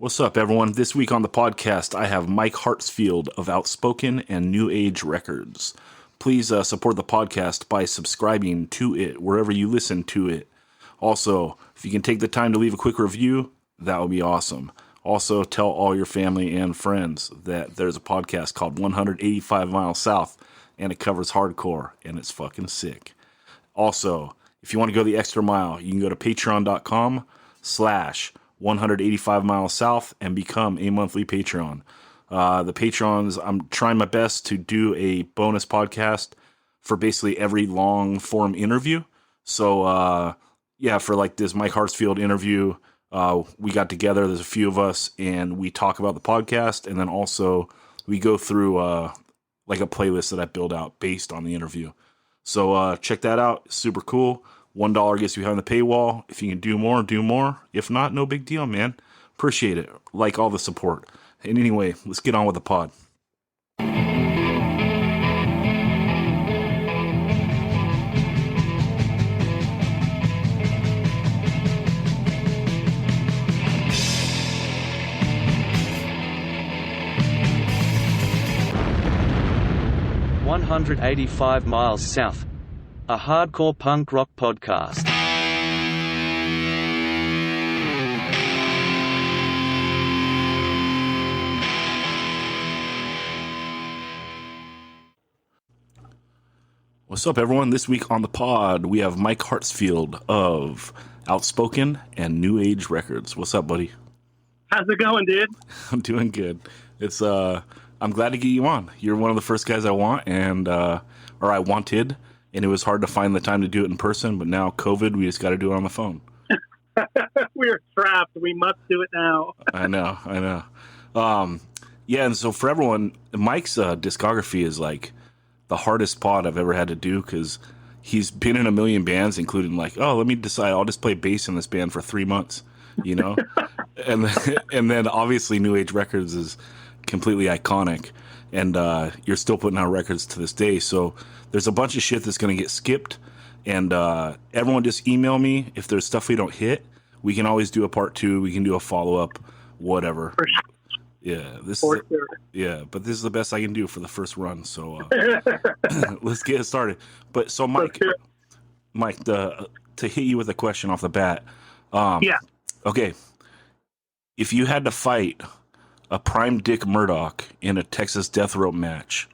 What's up, everyone? This week on the podcast, I have Mike Hartsfield of Outspoken and New Age Records. Please support the podcast by subscribing to it wherever you listen to it. Also, if you can take the time to leave a quick review, that would be awesome. Also, tell all your family and friends that there's a podcast called 185 Miles South, and it covers hardcore, and it's fucking sick. Also, if you want to go the extra mile, you can go to patreon.com/185 Miles South and become a monthly Patreon. The Patrons, I'm trying my best to do a bonus podcast for basically every long form interview. So, for like this Mike Hartsfield interview, we got together, there's a few of us, and we talk about the podcast, and then also we go through like a playlist that I build out based on the interview. So check that out. Super cool. $1 gets you behind the paywall. If you can do more, do more. If not, no big deal, man. Appreciate it. Like all the support. And anyway, let's get on with the pod. "185 Miles South", a hardcore punk rock podcast. What's up, everyone? This week on the pod, we have Mike Hartsfield of Outspoken and New Age Records. What's up, buddy? How's it going, dude? I'm doing good. It's I'm glad to get you on. You're one of the first guys I want, and or I wanted, and it was hard to find the time to do it in person. But now COVID, we just got to do it on the phone. We're trapped. We must do it now. I know. Yeah, and so for everyone, Mike's discography is like the hardest pod I've ever had to do because he's been in a million bands, including like, oh, let me decide, I'll just play bass in this band for 3 months, you know? and then obviously New Age Records is completely iconic, and you're still putting out records to this day. So there's a bunch of shit that's going to get skipped, and everyone just email me if there's stuff we don't hit. We can always do a part 2. We can do a follow-up, whatever. For sure. Yeah, Sure. but this is the best I can do for the first run. So let's get it started. But so Mike, to hit you with a question off the bat. Yeah. Okay, if you had to fight a prime Dick Murdoch in a Texas death row match,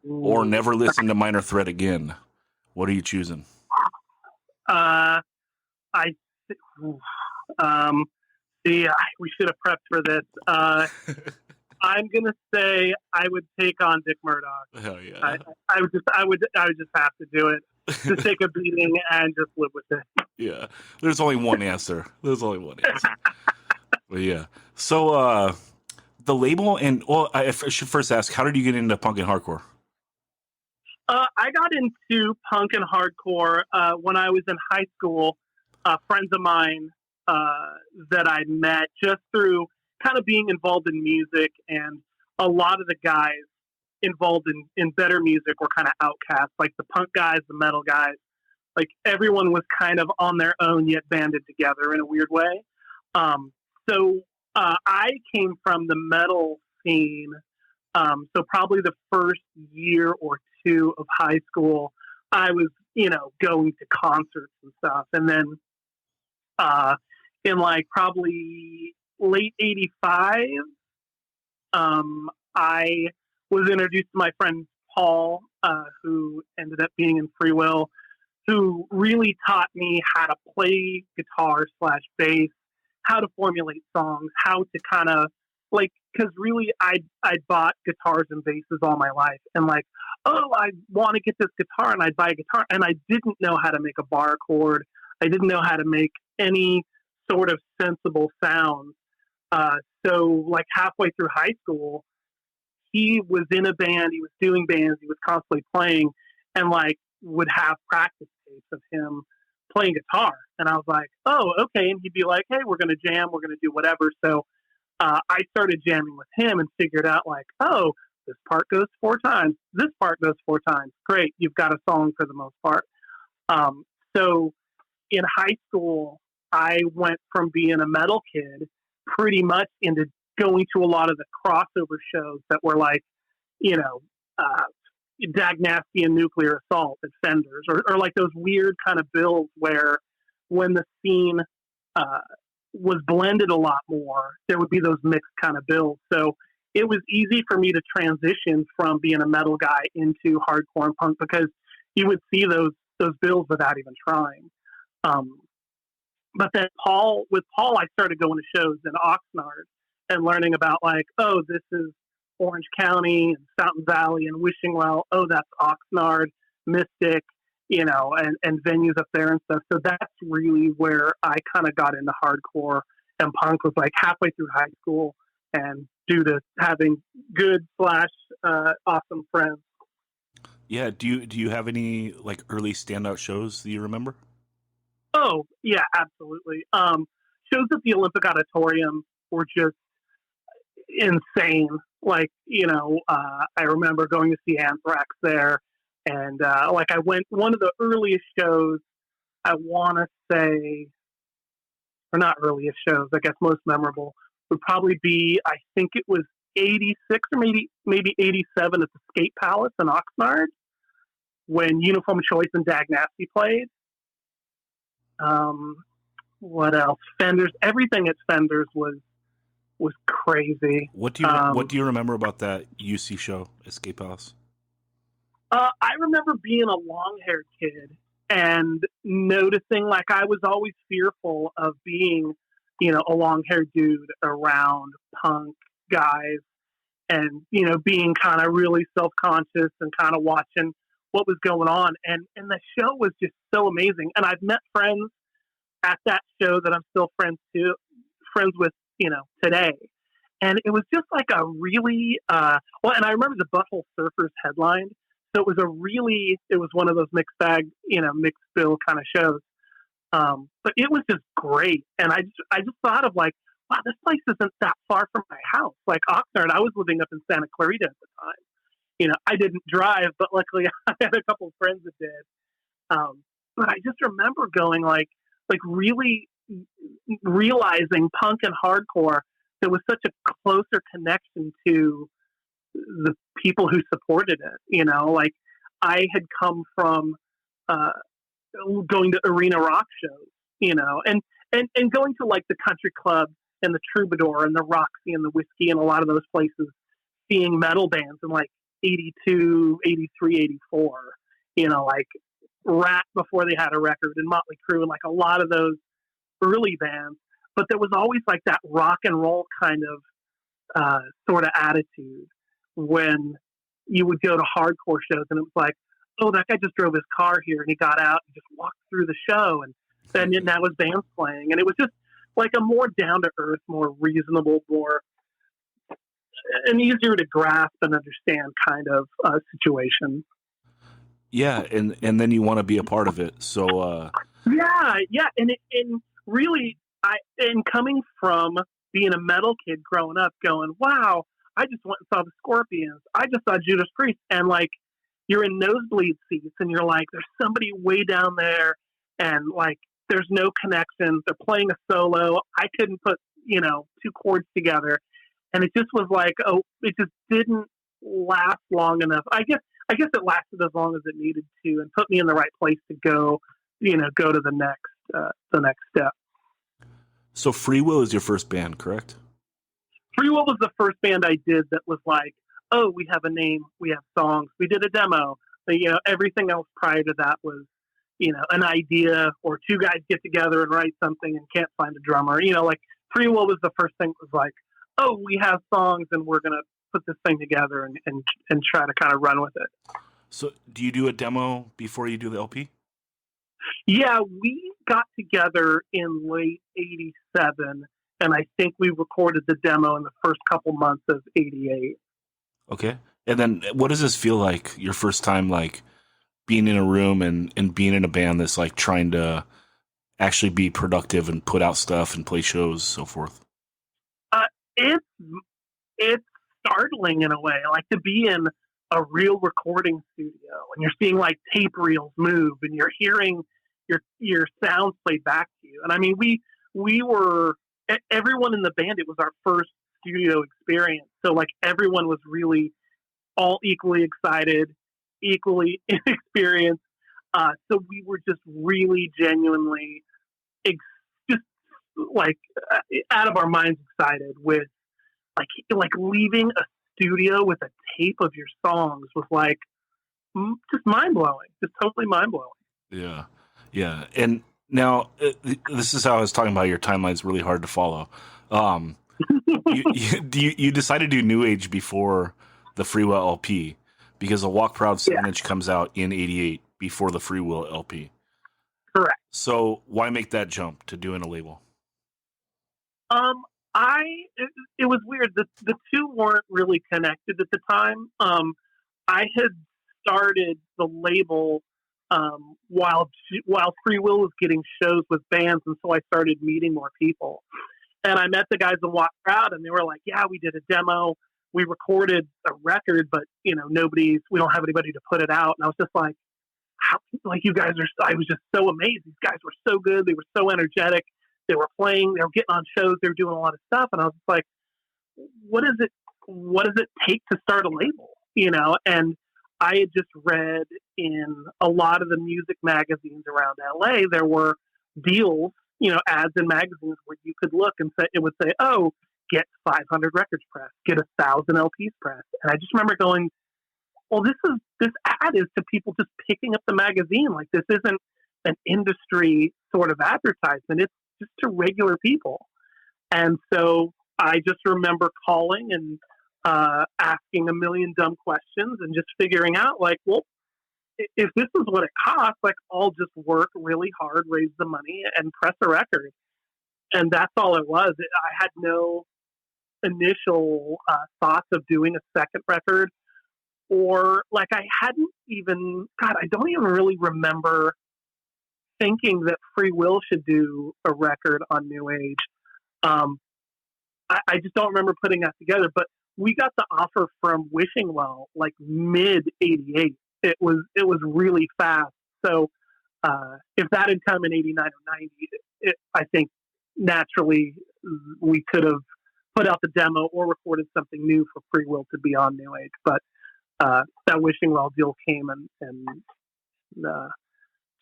or never listen to Minor Threat again, what are you choosing? We should have prepped for this. I'm gonna say I would take on Dick Murdoch. Hell yeah! I would just have to do it. Just take a beating and just live with it. Yeah, there's only one answer. But yeah, so the label, and I should first ask, how did you get into punk and hardcore? I got into punk and hardcore when I was in high school. Friends of mine that I met just through kind of being involved in music, and a lot of the guys involved in better music were kind of outcasts, like the punk guys, the metal guys. Like everyone was kind of on their own yet banded together in a weird way. So I came from the metal scene. So probably the first year or two of high school, I was, going to concerts and stuff. And then in like probably late 85, I was introduced to my friend Paul, who ended up being in Free Will, who really taught me how to play guitar / bass, how to formulate songs, how to kind of like, because really I bought guitars and basses all my life, and like, oh, I want to get this guitar, and I'd buy a guitar, and I didn't know how to make a bar chord. I didn't know how to make any sort of sensible sounds. So like halfway through high school, he was in a band, he was doing bands, he was constantly playing, and like would have practice tapes of him playing guitar. And I was like, oh, okay. And he'd be like, hey, we're going to jam, we're going to do whatever. So I started jamming with him and figured out like, oh, this part goes 4 times, this part goes 4 times. Great, you've got a song for the most part. So in high school, I went from being a metal kid pretty much into going to a lot of the crossover shows that were like, you know, Dag Nasty and Nuclear Assault at Fenders, or like those weird kind of bills where when the scene was blended a lot more, there would be those mixed kind of bills. So it was easy for me to transition from being a metal guy into hardcore and punk because you would see those bills without even trying. But then with Paul, I started going to shows in Oxnard and learning about like, oh, this is Orange County and Fountain Valley and Wishing Well. Oh, that's Oxnard, Mystic, you know, and venues up there and stuff. So that's really where I kind of got into hardcore and punk, was like halfway through high school, and due to having good / awesome friends. Yeah. Do you have any like early standout shows that you remember? Oh yeah, absolutely. Shows at the Olympic Auditorium were just insane. Like, you know, I remember going to see Anthrax there, and like I went one of the earliest shows. I want to say, or not earliest shows, I guess most memorable would probably be, I think it was 86 or maybe 87 at the Skate Palace in Oxnard when Uniform Choice and Dag Nasty played. What else? Fenders. Everything at Fenders was crazy. What do you remember about that UC show, Escape House? I remember being a long-haired kid and noticing, like, I was always fearful of being, you know, a long-haired dude around punk guys, and, you know, being kind of really self-conscious and kind of watching what was going on. And the show was just so amazing. And I've met friends at that show that I'm still friends with, you know, today. And it was just like a really, and I remember the Butthole Surfers headline. So it was one of those mixed bag, you know, mixed bill kind of shows. But it was just great. And I just thought of like, wow, this place isn't that far from my house. Like Oxnard, I was living up in Santa Clarita at the time. You know, I didn't drive, but luckily I had a couple of friends that did. But I just remember going like really realizing punk and hardcore, there was such a closer connection to the people who supported it. You know, like I had come from going to arena rock shows, you know, and going to like the country club and the Troubadour and the Roxy and the Whiskey and a lot of those places, seeing metal bands in like 82, 83, 84, you know, like Rat before they had a record, and Motley Crue, and like a lot of those early bands. But there was always like that rock and roll kind of sort of attitude when you would go to hardcore shows, and it was like, oh, that guy just drove his car here and he got out and just walked through the show, and then now his band's playing. And it was just like a more down to earth, more reasonable, more an easier to grasp and understand kind of situation. Yeah, and then you want to be a part of it. So yeah, and really, coming from being a metal kid growing up, going, wow, I just went and saw the Scorpions, I just saw Judas Priest, and like you're in nosebleed seats, and you're like, there's somebody way down there, and like there's no connection. They're playing a solo. I couldn't put, you know, two chords together, and it just was like, oh, it just didn't last long enough. I guess it lasted as long as it needed to, and put me in the right place to go to the next step. So Free Will is your first band, correct? Free Will was the first band I did that was like, oh, we have a name, we have songs, we did a demo. But, you know, everything else prior to that was, you know, an idea, or two guys get together and write something and can't find a drummer. You know, like Free Will was the first thing that was like, oh, we have songs and we're going to put this thing together and try to kind of run with it. So do you do a demo before you do the LP? Yeah, we got together in late 87, and I think we recorded the demo in the first couple months of 88. Okay. And then what does this feel like, your first time, like, being in a room and being in a band that's, like, trying to actually be productive and put out stuff and play shows, so forth? It's startling in a way, like to be in a real recording studio and you're seeing like tape reels move and you're hearing your sounds played back to you. And I mean, we were everyone in the band, it was our first studio experience. So like everyone was really all equally excited, equally inexperienced. So we were just really genuinely just like out of our minds excited with like leaving a studio with a tape of your songs was like just mind blowing, just totally mind blowing. Yeah, yeah. And now this is how I was talking about. Your timeline's really hard to follow. You decided to do New Age before the Free Will LP because the Walk Proud 7-inch comes out in '88 before the Free Will LP. Correct. So why make that jump to doing a label? It was weird. The two weren't really connected at the time. I had started the label while Free Will was getting shows with bands, and so I started meeting more people. And I met the guys in Walk Proud, and they were like, "Yeah, we did a demo, we recorded a record, but we don't have anybody to put it out." And I was just like, "How? Like you guys are?" I was just so amazed. These guys were so good. They were so energetic. They were playing. They were getting on shows. They were doing a lot of stuff. And I was just like, "What is it? What does it take to start a label?" And I had just read in a lot of the music magazines around LA, there were deals, ads in magazines where you could look and it would say, "Oh, get 500 records pressed, get 1,000 LPs pressed." And I just remember going, "Well, this ad is to people just picking up the magazine. Like this isn't an industry sort of advertisement. It's just to regular people." And so I just remember calling and asking a million dumb questions and just figuring out like, well, if this is what it costs, like I'll just work really hard, raise the money, and press a record. And that's all it was. I had no initial thoughts of doing a second record, or like I hadn't even, God, I don't even really remember thinking that Free Will should do a record on New Age. I just don't remember putting that together, but we got the offer from Wishing Well like mid '88. It was really fast. So if that had come in '89 or '90, I think naturally we could have put out the demo or recorded something new for Free Will to be on New Age. But that Wishing Well deal came and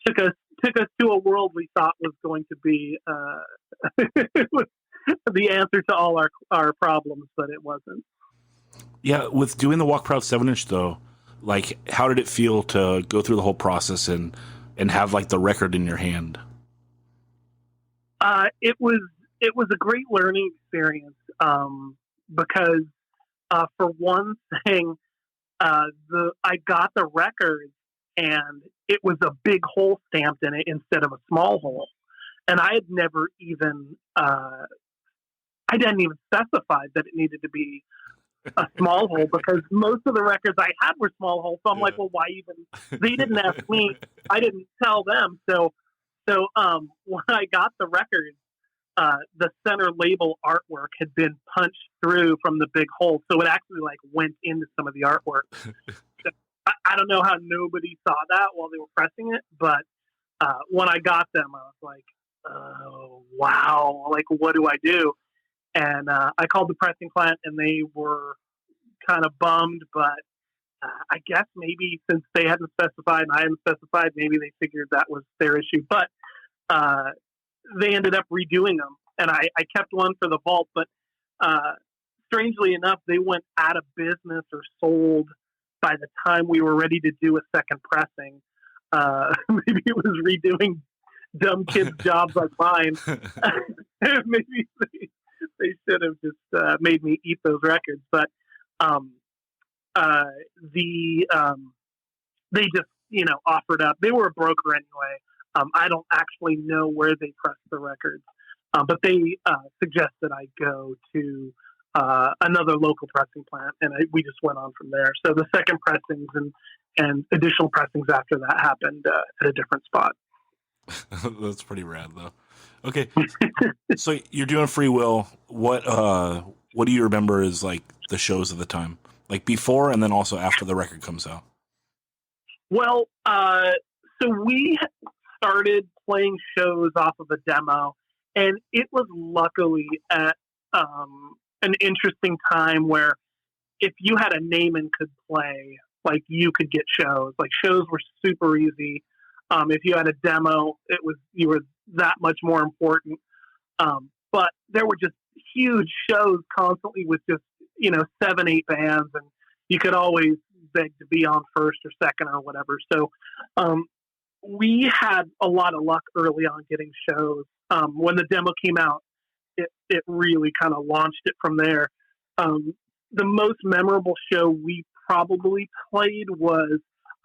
took us to a world we thought was going to be the answer to all our problems, but it wasn't. Yeah, with doing the Walk Proud 7-inch though, like how did it feel to go through the whole process and have like the record in your hand? It was a great learning experience because for one thing, I got the record and it was a big hole stamped in it instead of a small hole, and I had never even I didn't even specify that it needed to be a small hole because most of the records I had were small holes. So I'm like, well, why even? They didn't ask me. I didn't tell them. So when I got the record, the center label artwork had been punched through from the big hole, so it actually like went into some of the artwork. So I don't know how nobody saw that while they were pressing it, but when I got them, I was like, oh, wow, like what do I do? And I called the pressing plant, and they were kind of bummed, but I guess maybe since they hadn't specified and I hadn't specified, maybe they figured that was their issue. But they ended up redoing them, and I kept one for the vault. But strangely enough, they went out of business or sold by the time we were ready to do a second pressing. Maybe it was redoing dumb kids' jobs like mine. Maybe they should have just made me eat those records, but they just offered up. They were a broker anyway. I don't actually know where they pressed the records, but they suggested I go to another local pressing plant, and we just went on from there. So the second pressings and additional pressings after that happened at a different spot. That's pretty rad, though. Okay, so you're doing Free Will. What do you remember as like the shows of the time, like before and then also after the record comes out? Well, so we started playing shows off of a demo, And it was luckily at an interesting time where if you had a name and could play, like you could get shows. Like shows were super easy. If you had a demo, you were that much more important. But there were just huge shows constantly with just 7, 8 bands, and you could always beg to be on first or second or whatever. So we had a lot of luck early on getting shows. When the demo came out, it really kind of launched it from there. The most memorable show we probably played was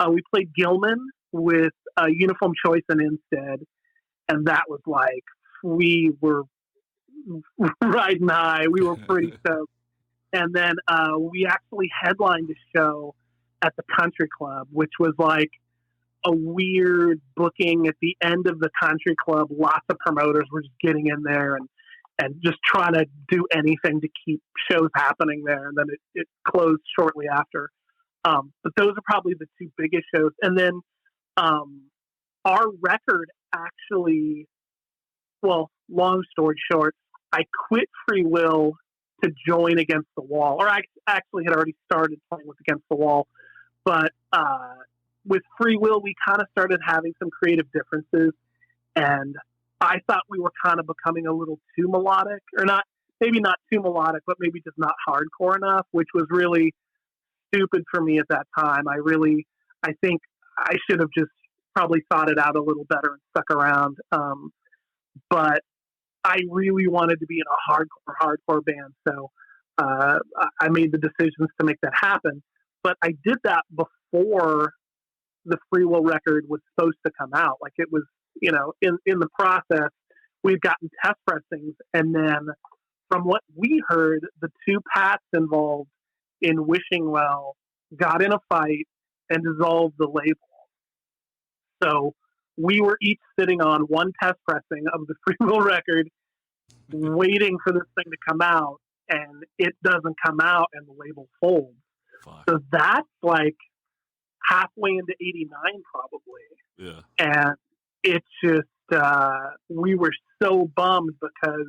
we played Gilman with Uniform Choice and Instead, and that was like we were riding high. We were pretty stoked. And then we actually headlined a show at the Country Club, which was like a weird booking at the end of the Country Club. Lots of promoters were just getting in there and just trying to do anything to keep shows happening there. And then it closed shortly after. But those are probably the two biggest shows. And then our record actually, well, long story short, I quit Free Will to join Against the Wall, or I actually had already started playing with Against the Wall. But with Free Will, we kind of started having some creative differences, and I thought we were kind of becoming a little too melodic, or maybe not too melodic, but maybe just not hardcore enough, which was really stupid for me at that time. I think I should have just probably thought it out a little better and stuck around. But I really wanted to be in a hardcore band, so I made the decisions to make that happen. But I did that before the Free Will record was supposed to come out. Like it was, in the process, we've gotten test pressings, and then from what we heard, the two Pats involved in Wishing Well got in a fight and dissolved the label. So we were each sitting on one test pressing of the Free Will record, waiting for this thing to come out, and it doesn't come out, and the label folds. Fuck. So that's like halfway into '89, probably. Yeah. And it's just we were so bummed because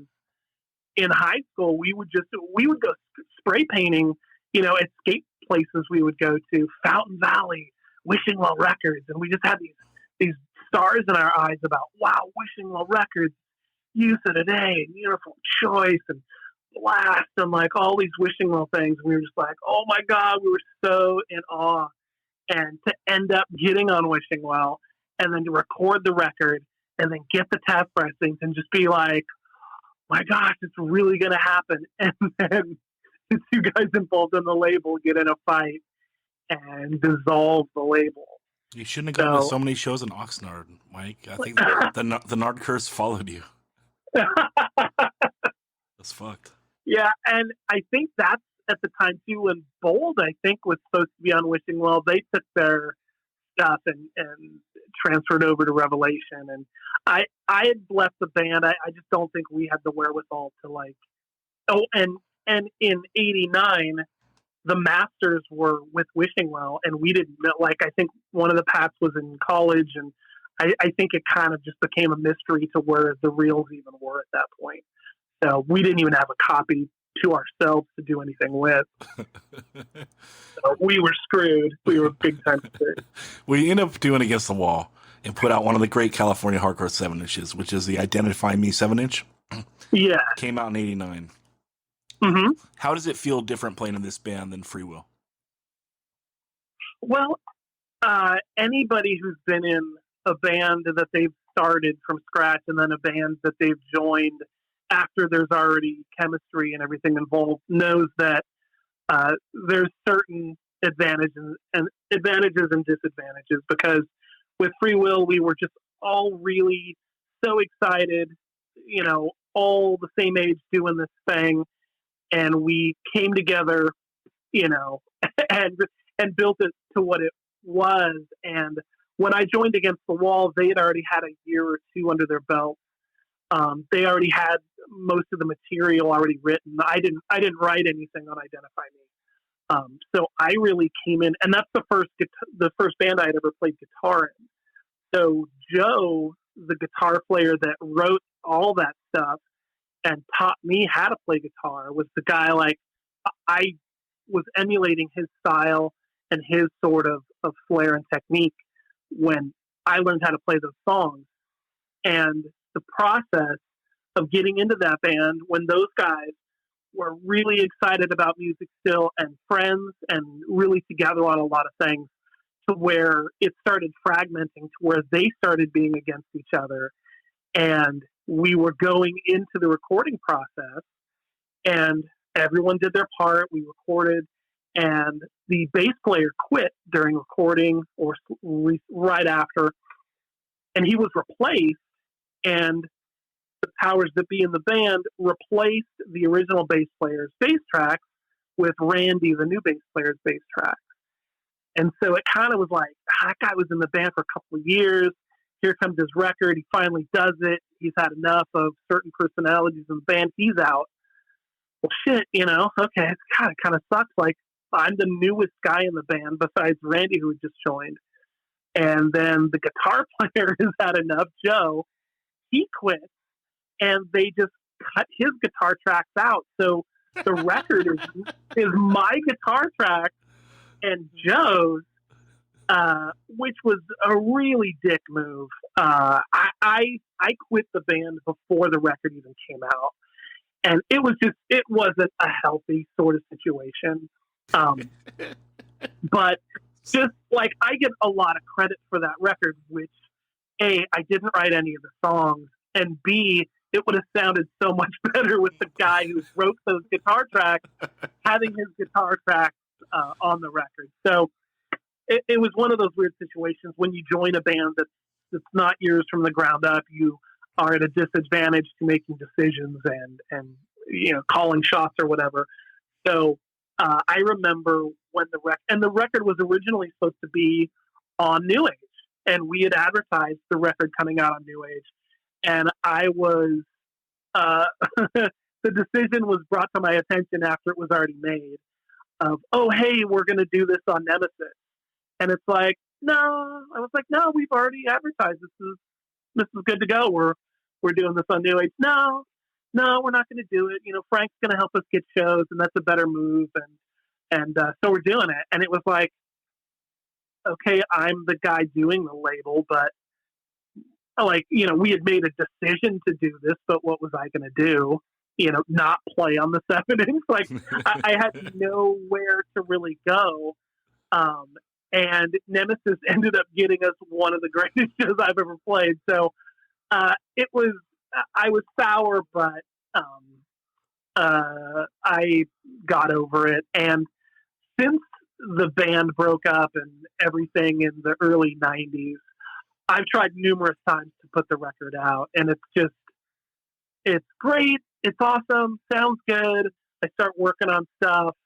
in high school we would go spray painting, at skate places we would go to, Fountain Valley, Wishing Well Records, and we just had these stars in our eyes about, wow, Wishing Well Records, Youth of Today, and Uniform Choice, and Blast, and like all these Wishing Well things. We were just like, oh my God, we were so in awe. And to end up getting on Wishing Well, and then to record the record, and then get the test pressings, and just be like, my gosh, it's really going to happen. And then the two guys involved in the label get in a fight and dissolve the label. You shouldn't have gone to so many shows in Oxnard, Mike. I think the Nard curse followed you. That's fucked. Yeah, and I think that's at the time too when Bold, I think, was supposed to be on Wishing Well. They took their stuff and transferred over to Revelation, and I had left the band. I just don't think we had the wherewithal to like. Oh, and in '89, the Masters were with Wishing Well, and we didn't know. Like, I think one of the Pats was in college, and I think it kind of just became a mystery to where the reels even were at that point. So we didn't even have a copy to ourselves to do anything with. So we were screwed. We were big time screwed. We ended up doing Against the Wall and put out one of the great California hardcore 7-inches, which is the Identify Me 7-inch. Yeah. Came out in '89. Mm-hmm. How does it feel different playing in this band than Free Will? Well, anybody who's been in a band that they've started from scratch and then a band that they've joined after there's already chemistry and everything involved knows that there's certain advantages and disadvantages, because with Free Will, we were just all really so excited, all the same age doing this thing. And we came together, and built it to what it was. And when I joined Against the Wall, they had already had a year or two under their belt. They already had most of the material already written. I didn't write anything on Identify Me. So I really came in, and that's the first band I had ever played guitar in. So Joe, the guitar player that wrote all that stuff and taught me how to play guitar was the guy. Like, I was emulating his style and his sort of flair and technique when I learned how to play those songs. And the process of getting into that band when those guys were really excited about music still and friends and really together on a lot of things, to where it started fragmenting to where they started being against each other. And we were going into the recording process and everyone did their part. We recorded and the bass player quit during recording or right after, and he was replaced, and the powers that be in the band replaced the original bass player's bass tracks with Randy, the new bass player's bass tracks. And so it kind of was like, that guy was in the band for a couple of years. Here comes his record. He finally does it. He's had enough of certain personalities in the band. He's out. Well, shit, okay, it kind of sucks. Like, I'm the newest guy in the band besides Randy, who had just joined. And then the guitar player has had enough, Joe. He quits, and they just cut his guitar tracks out. So the record is my guitar track and Joe's, which was a really dick move. I quit the band before the record even came out, and it wasn't a healthy sort of situation. But just like, I get a lot of credit for that record, which A, I didn't write any of the songs, and B, it would have sounded so much better with the guy who wrote those guitar tracks having his guitar tracks on the record. So it was one of those weird situations when you join a band that's not yours from the ground up. You are at a disadvantage to making decisions and calling shots or whatever. So I remember when the record was originally supposed to be on New Age, and we had advertised the record coming out on New Age, and I was the decision was brought to my attention after it was already made of, oh, hey, we're going to do this on Nemesis. And it's like, no, I was like, no, we've already advertised. This is good to go. We're doing this on New Age. No, we're not going to do it. Frank's going to help us get shows, and that's a better move. And so we're doing it. And it was like, okay, I'm the guy doing the label, but we had made a decision to do this, but what was I going to do? Not play on the 7-inch. Like, I had nowhere to really go. And Nemesis ended up getting us one of the greatest shows I've ever played. So I was sour, but I got over it. And since the band broke up and everything in the early 90s, I've tried numerous times to put the record out, and it's great. It's awesome. Sounds good. I start working on stuff.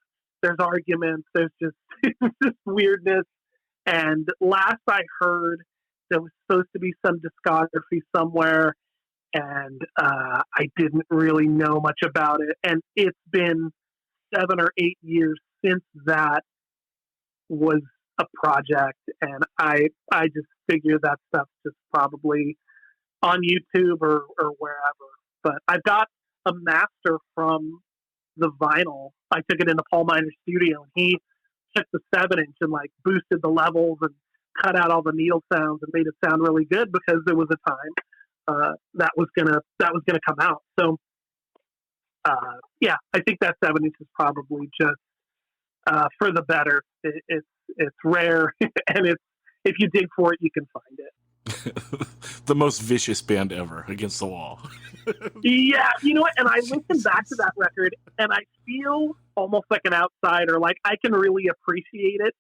There's arguments. There's just weirdness. And last I heard, there was supposed to be some discography somewhere, and I didn't really know much about it. And it's been 7 or 8 years since that was a project, and I just figure that stuff's just probably on YouTube or wherever. But I've got a master from the vinyl. I took it into Paul Miner's studio, and he took the 7-inch and boosted the levels and cut out all the needle sounds and made it sound really good, because there was a time that was gonna come out. So I think that 7-inch is probably just for the better. It's rare, and if you dig for it, you can find it. The most vicious band ever, Against the Wall. Yeah, you know what? And I listen back to that record, and I feel almost like an outsider. Like, I can really appreciate it,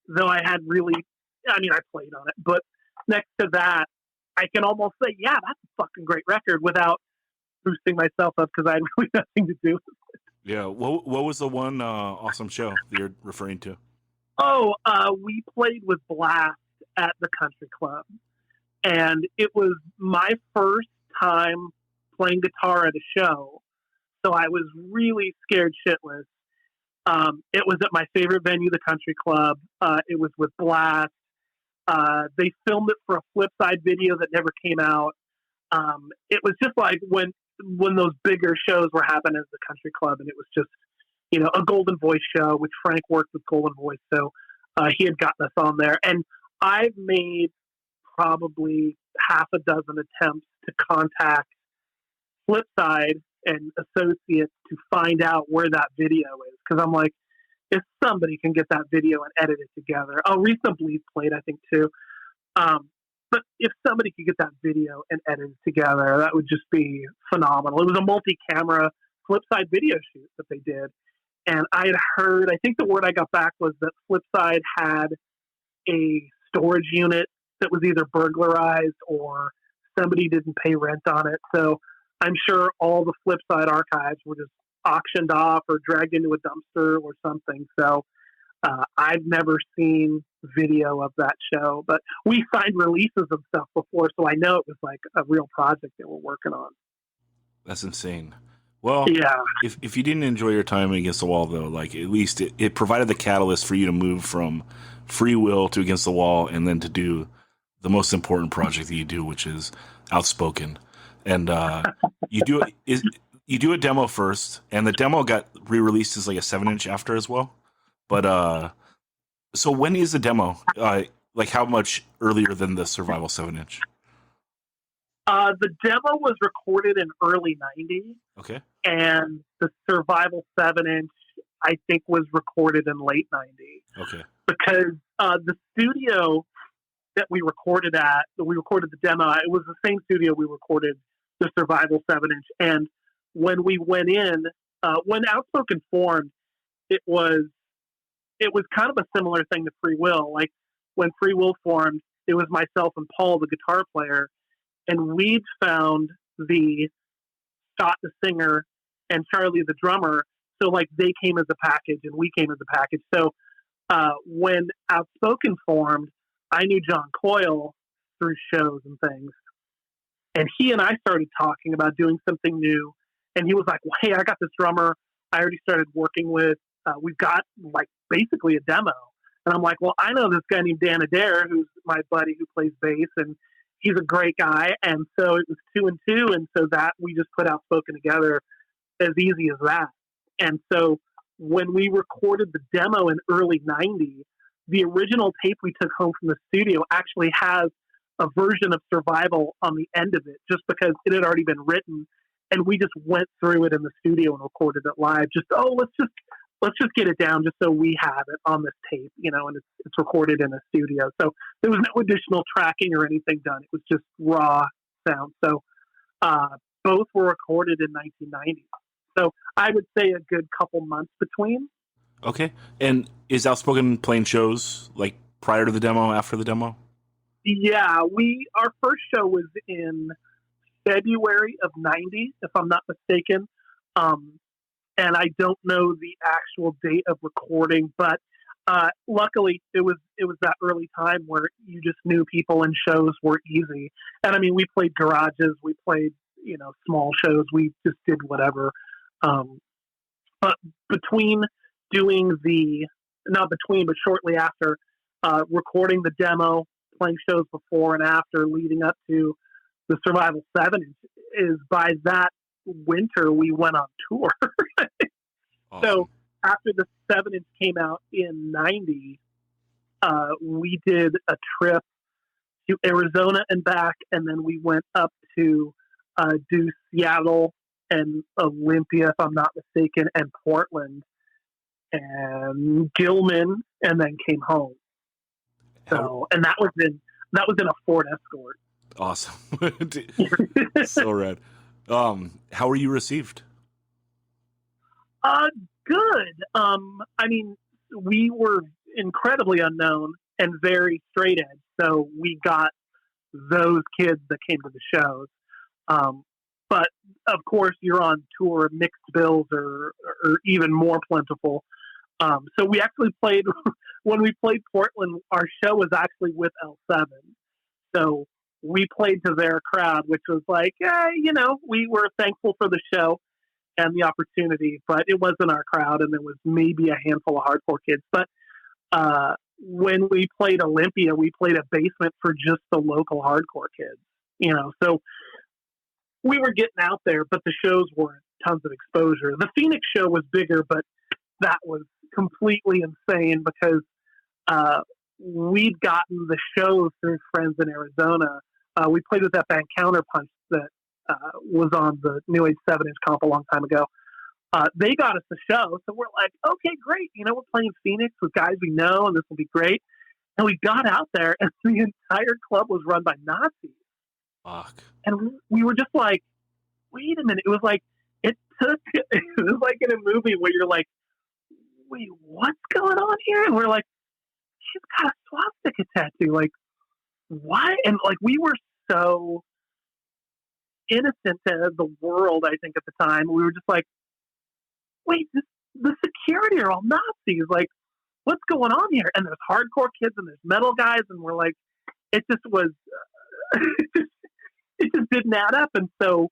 though I played on it. But next to that, I can almost say, yeah, that's a fucking great record, without boosting myself up, because I had really nothing to do with it. Yeah, what was the one awesome show that you're referring to? Oh, we played with Blast at the country club. And it was my first time playing guitar at a show. So I was really scared shitless. It was at my favorite venue, the country club. It was with Blast. They filmed it for a Flipside video that never came out. It was just like when those bigger shows were happening at the country club, and it was just, a Golden Voice show, which Frank worked with Golden Voice. So he had gotten us on there. And I've made probably half a dozen attempts to contact Flipside and associates to find out where that video is. Because I'm like, if somebody can get that video and edit it together. Oh, Recent Bleed played, I think, too. But if somebody could get that video and edit it together, that would just be phenomenal. It was a multi-camera Flipside video shoot that they did. And I had heard, I think the word I got back was that Flipside had a storage unit that was either burglarized or somebody didn't pay rent on it. So I'm sure all the Flipside archives were just auctioned off or dragged into a dumpster or something. So I've never seen video of that show, but we signed releases of stuff before, so I know it was like a real project they were working on. That's insane. Well, yeah. If you didn't enjoy your time Against the Wall, though, like at least it provided the catalyst for you to move from Free Will to Against the Wall, and then to do the most important project that you do, which is Outspoken. And you do a demo first, and the demo got re-released as like a 7-inch after as well. But so when is the demo? Like how much earlier than the Survival 7-inch? The demo was recorded in early '90s. Okay. And the Survival 7-inch, I think, was recorded in late '90s. Okay. Because the studio that we recorded the demo, it was the same studio we recorded the Survival 7-inch. And when we went in, when Outspoken formed, it was kind of a similar thing to Free Will. Like when Free Will formed, it was myself and Paul, the guitar player, and we'd found Scott, the singer, and Charlie, the drummer. So like they came as a package and we came as a package. So when Outspoken formed, I knew John Coyle through shows and things. And he and I started talking about doing something new. And he was like, well, hey, I got this drummer I already started working with. We've got like basically a demo. And I'm like, well, I know this guy named Dan Adair, who's my buddy who plays bass, and he's a great guy. And so it was 2 and 2. And so that we just put Outspoken together as easy as that. And so when we recorded the demo in early '90s, the original tape we took home from the studio actually has a version of Survival on the end of it, just because it had already been written. And we just went through it in the studio and recorded it live. Let's just get it down just so we have it on this tape, and it's recorded in a studio. So there was no additional tracking or anything done. It was just raw sound. So both were recorded in 1990. So I would say a good couple months between. Okay. And is Outspoken playing shows like prior to the demo, after the demo? Yeah, our first show was in February of '90, if I'm not mistaken. And I don't know the actual date of recording, but luckily it was that early time where you just knew people and shows were easy. And I mean, we played garages, we played, small shows, we just did whatever. But between doing but shortly after, recording the demo, playing shows before and after, leading up to the Survival 7 is by that winter we went on tour. Awesome. So after the 7-inch came out in '90, we did a trip to Arizona and back, and then we went up to do Seattle and Olympia, if I'm not mistaken, and Portland and Gilman, and then came home. So, and that was in a Ford Escort. Awesome. So rad. How were you received? Good. I mean, we were incredibly unknown and very straight edge, so we got those kids that came to the shows. But of course, you're on tour, mixed bills are even more plentiful. So we actually played when we played Portland. Our show was actually with L7, so we played to their crowd, which was like, we were thankful for the show and the opportunity, but it wasn't our crowd, and there was maybe a handful of hardcore kids. But when we played Olympia, we played a basement for just the local hardcore kids, so we were getting out there, but the shows weren't tons of exposure. The Phoenix show was bigger, but that was completely insane because we'd gotten the shows through friends in Arizona. We played with that band Counterpunch that was on the New Age 7-inch comp a long time ago. They got us the show, so we're like, okay, great. You know, we're playing Phoenix with guys we know, and this will be great. And we got out there, and the entire club was run by Nazis. Fuck. And we were just like, wait a minute. It was like in a movie where you're like, wait, what's going on here? And we're like, she's got a swastika tattoo. Like, what? And like, we were so innocent to the world, I think, at the time. We were just like, wait, the security are all Nazis. Like, what's going on here? And there's hardcore kids and there's metal guys. And we're like, it just was, it just didn't add up. And so,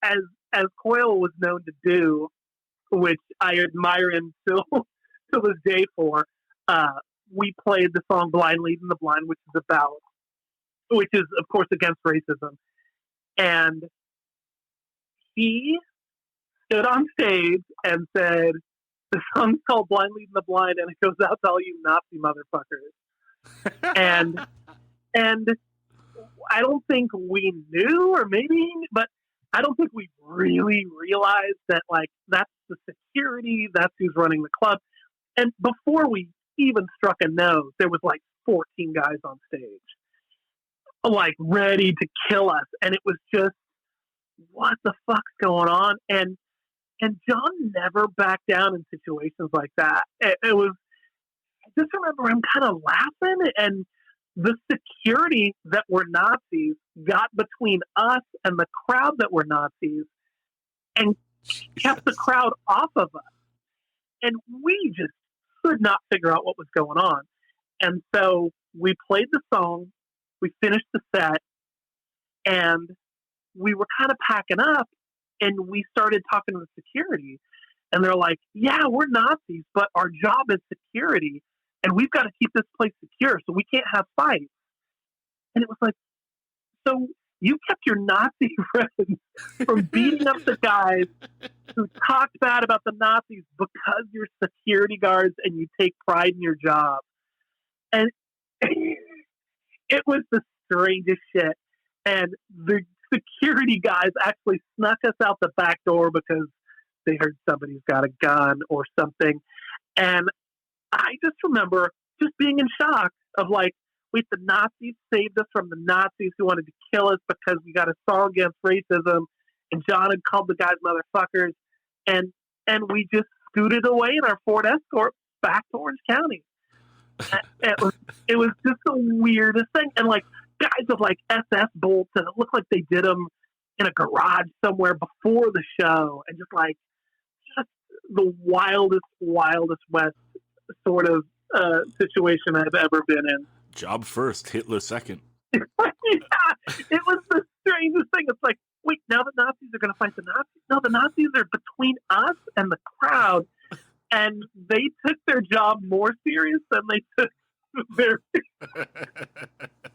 as Coyle was known to do, which I admire him till this day for, we played the song Blind Leading the Blind, which is of course against racism. And he stood on stage and said, the song's called Blind Leading the Blind, and it goes out to all you Nazi motherfuckers. and I don't think we knew, or maybe, but I don't think we really realized that, like, that's the security, that's who's running the club. And before we even struck a note, there was like 14 guys on stage, like, ready to kill us. And it was just, what the fuck's going on? And John never backed down in situations like that. It was, I just remember him kind of laughing, and the security that were Nazis got between us and the crowd that were Nazis and kept the crowd off of us. And we just could not figure out what was going on. And so we played the song, we finished the set, and we were kind of packing up, and we started talking to the security. And they're like, yeah, we're Nazis, but our job is security, and we've got to keep this place secure, so we can't have fights. And it was like, so you kept your Nazi friends from beating up the guys who talked bad about the Nazis because you're security guards and you take pride in your job. And it was the strangest shit. And the security guys actually snuck us out the back door because they heard somebody's got a gun or something. And I just remember just being in shock of like, wait, the Nazis saved us from the Nazis who wanted to kill us because we got a song against racism, and John had called the guys motherfuckers, and we just scooted away in our Ford Escort back to Orange County. It was just the weirdest thing. And like guys with like SS bolts, and it looked like they did them in a garage somewhere before the show, and just the wildest West sort of situation I've ever been in. Job first, Hitler second. Yeah, it was the strangest thing. It's like, wait, now the Nazis are going to fight the Nazis? No, the Nazis are between us and the crowd, and they took their job more serious than they took their...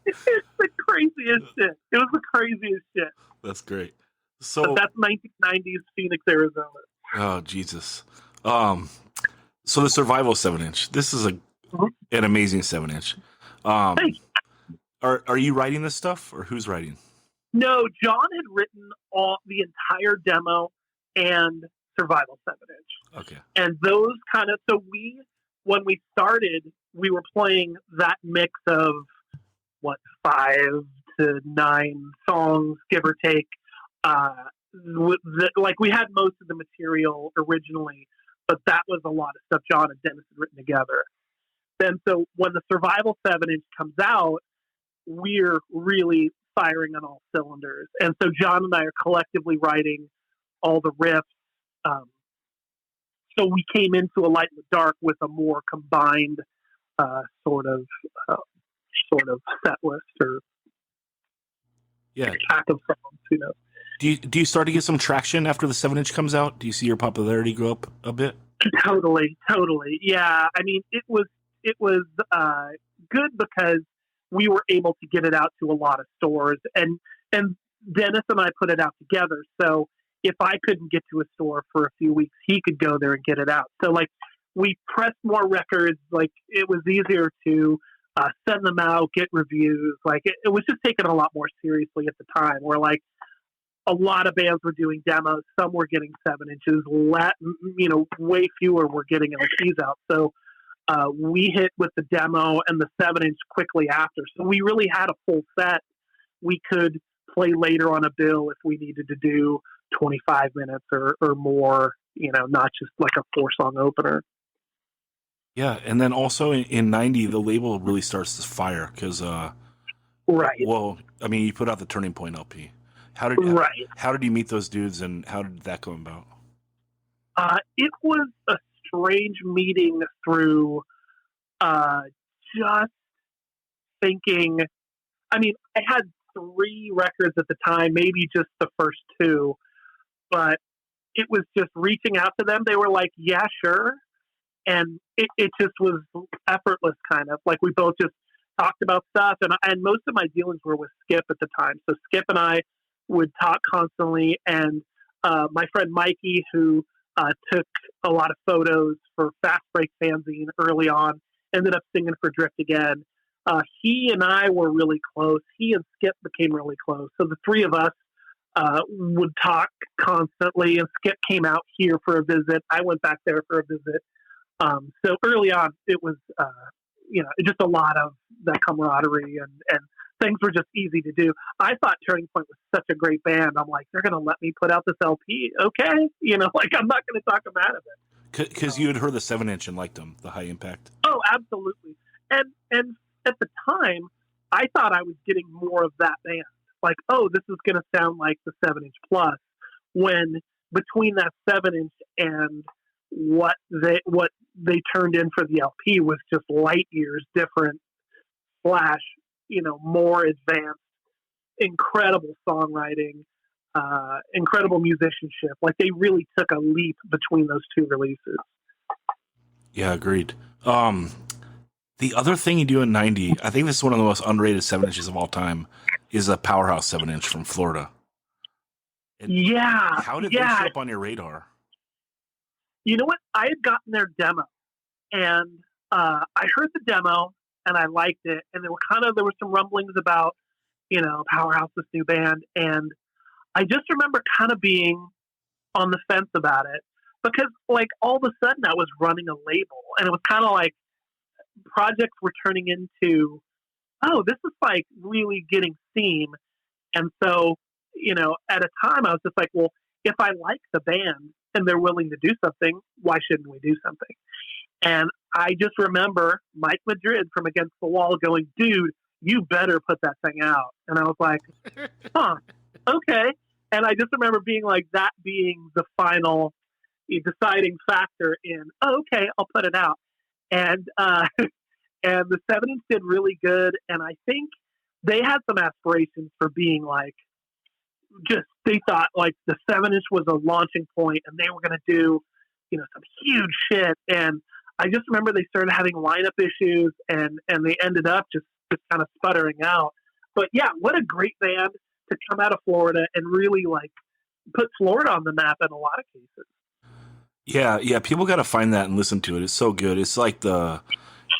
It's the craziest shit. It was the craziest shit. That's great. So but that's 1990s Phoenix, Arizona. Oh, Jesus. So the Survival 7-inch. This is an amazing 7-inch. Are you writing this stuff, or who's writing? No, John had written the entire demo and Survival 7-inch. Okay. And those kind of, so when we started, we were playing that mix of 5 to 9 songs, give or take. Like we had most of the material originally, but that was a lot of stuff John and Dennis had written together. Then so when the Survival 7-inch comes out, we're really firing on all cylinders. And so John and I are collectively writing all the riffs. So we came into A Light in the Dark with a more combined sort of set list or pack of songs, you know. Do you start to get some traction after the 7-inch comes out? Do you see your popularity go up a bit? Totally. Yeah. I mean, it was good because we were able to get it out to a lot of stores, and Dennis and I put it out together. So if I couldn't get to a store for a few weeks, he could go there and get it out. So like we pressed more records. Like it was easier to send them out, get reviews. Like it was just taken a lot more seriously at the time. Where like a lot of bands were doing demos. Some were getting 7-inches. Way fewer were getting LPs out. So we hit with the demo and the 7-inch quickly after. So we really had a full set. We could play later on a bill if we needed to do 25 minutes or more, not just like a 4-song opener. Yeah, and then also in 90, the label really starts to fire because, right. Well, I mean, you put out the Turning Point LP. How did you meet those dudes, and how did that come about? It was a strange meeting through just thinking. I mean, I had 3 records at the time, maybe just the first 2, but it was just reaching out to them. They were like, yeah, sure. And it just was effortless, kind of like we both just talked about stuff. And most of my dealings were with Skip at the time. So Skip and I would talk constantly. And my friend Mikey, who took a lot of photos for Fast Break Fanzine early on, ended up singing for Drift Again. He and I were really close. He and Skip became really close. So the 3 of us would talk constantly. And Skip came out here for a visit. I went back there for a visit. So early on, it was, just a lot of that camaraderie and things were just easy to do. I thought Turning Point was such a great band. I'm like, they're going to let me put out this LP. Okay. I'm not going to talk them out of it. Because you had heard the 7-inch and liked them, the High Impact. Oh, absolutely. And at the time, I thought I was getting more of that band. Like, oh, this is going to sound like the 7-inch plus, when between that 7-inch and what they turned in for the LP was just light years different, more advanced, incredible songwriting, incredible musicianship. Like they really took a leap between those 2 releases. Yeah, agreed. The other thing you do in 90, I think this is one of the most underrated 7-inches of all time, is a Powerhouse 7-inch from Florida. How did they show up on your radar? You know what? I had gotten their demo, and I heard the demo, and I liked it. And there were some rumblings about, Powerhouse, this new band, and I just remember kind of being on the fence about it because, like, all of a sudden I was running a label, and it was kind of like projects were turning into, oh, this is like really getting steam, and so at a time I was just like, well, if I like the band and they're willing to do something, why shouldn't we do something? And I just remember Mike Madrid from Against the Wall going, dude, you better put that thing out. And I was like, huh, okay. And I just remember being like, that being the final deciding factor in, oh, okay, I'll put it out. And and the 7-inch did really good. And I think they had some aspirations for being like, they thought like the 7-inch was a launching point and they were going to do, some huge shit. And I just remember they started having lineup issues and they ended up just kind of sputtering out. But yeah, what a great band to come out of Florida and really like put Florida on the map in a lot of cases. Yeah. People got to find that and listen to it. It's so good. It's like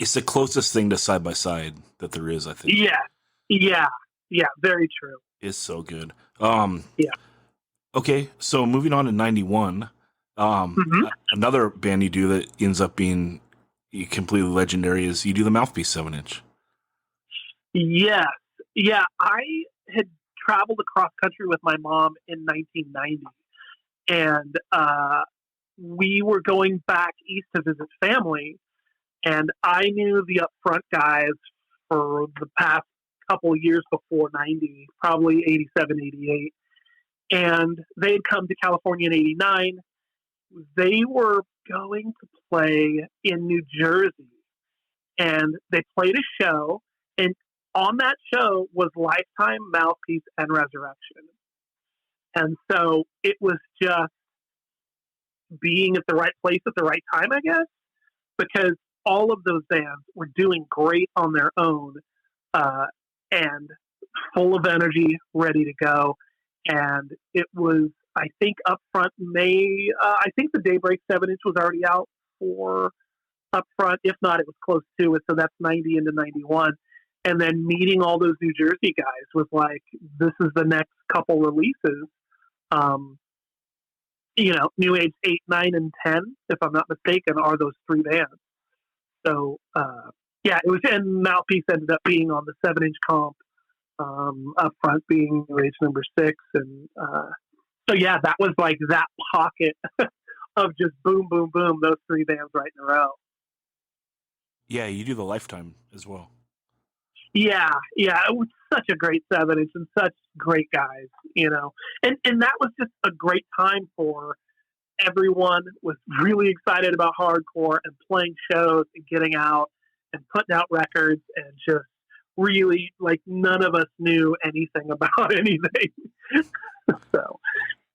it's the closest thing to Side by Side that there is, I think. Yeah. Very true. It's so good. Yeah. Okay, so moving on to 91, another band you do that ends up being completely legendary is you do the Mouthpiece 7-inch. Yes. Yeah, I had traveled across country with my mom in 1990, and we were going back east to visit family, and I knew the Upfront guys for the past couple years before 90, probably 87, 88. And they had come to California in 89. They were going to play in New Jersey. And they played a show. And on that show was Lifetime, Mouthpiece, and Resurrection. And so it was just being at the right place at the right time, I guess, because all of those bands were doing great on their own and full of energy, ready to go. and it was, I think, upfront May. I think the Daybreak 7-inch was already out for upfront. If not, it was close to it. So that's 90 into 91. And then meeting all those New Jersey guys was like, this is the next couple releases. New Age 8, 9, and 10, if I'm not mistaken, are those three bands. So, it was, and Mouthpiece ended up being on the 7-inch comp, up front being New Age number 6. And that was like that pocket of just boom, boom, boom, those three bands right in a row. Yeah, you do the Lifetime as well. Yeah, it was such a great 7-inch and such great guys, and that was just a great time for everyone. Was really excited about hardcore and playing shows and getting out and putting out records, and just really, like, none of us knew anything about anything. So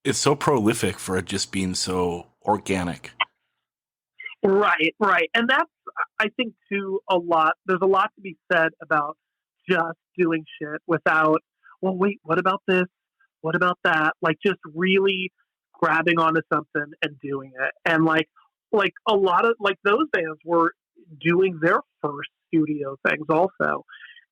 it's so prolific for it just being so organic. Right. And that's, I think, too, there's a lot to be said about just doing shit without, well, wait, what about this? What about that? Like, just really grabbing onto something and doing it. And like a lot of, like, those bands were doing their first studio things also.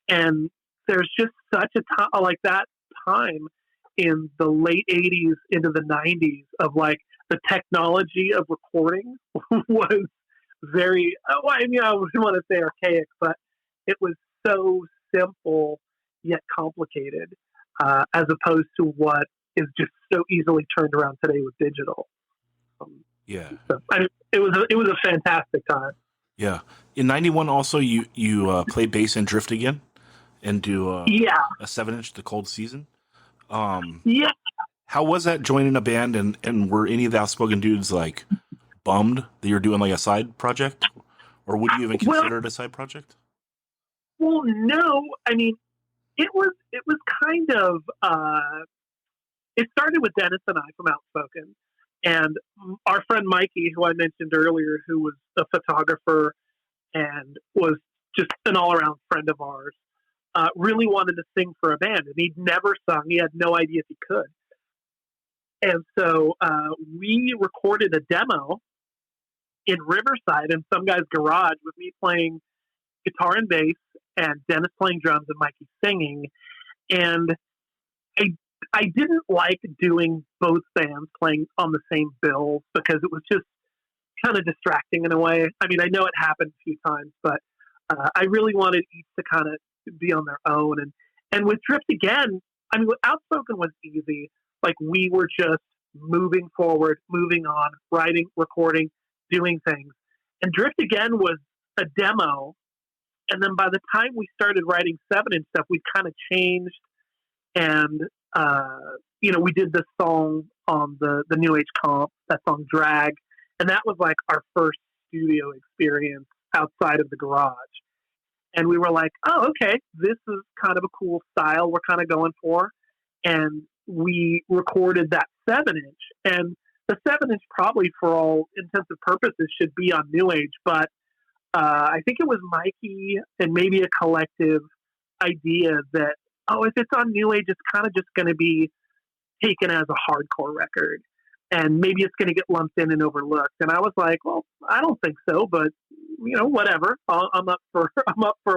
And there's just such a time, like that time in the late 80s into the 90s of, like, the technology of recording was very, I wouldn't want to say archaic, but it was so simple yet complicated, as opposed to what is just so easily turned around today with digital. It was a fantastic time. Yeah. In 91 also, you play bass in Drift Again and do a 7-inch, The Cold Season. How was that joining a band, and were any of the Outspoken dudes, like, bummed that you're doing, like, a side project? Or would you even consider it a side project? Well, no. I mean, it was kind of, it started with Dennis and I from Outspoken, and our friend Mikey, who I mentioned earlier, who was a photographer and was just an all-around friend of ours, really wanted to sing for a band, and he'd never sung. He had no idea if he could. And so we recorded a demo in Riverside in some guy's garage with me playing guitar and bass and Dennis playing drums and Mikey singing. And I didn't like doing both bands playing on the same bill because it was just kind of distracting in a way. I mean, I know it happened a few times, but I really wanted each to kind of be on their own. And with Drift Again, I mean, with Outspoken was easy. Like, we were just moving forward, moving on, writing, recording, doing things. And Drift Again was a demo. And then by the time we started writing 7-inch stuff, we kind of changed. And, we did this song on the New Age comp, that song Drag. And that was like our first studio experience outside of the garage. And we were like, oh, okay, this is kind of a cool style we're kind of going for. And we recorded that 7-inch. And the 7-inch probably, for all intents and purposes, should be on New Age. But I think it was Mikey and maybe a collective idea that, if it's on New Age, it's kind of just going to be taken as a hardcore record. And maybe it's going to get lumped in and overlooked. And I was like, well, I don't think so, but whatever. I'm up for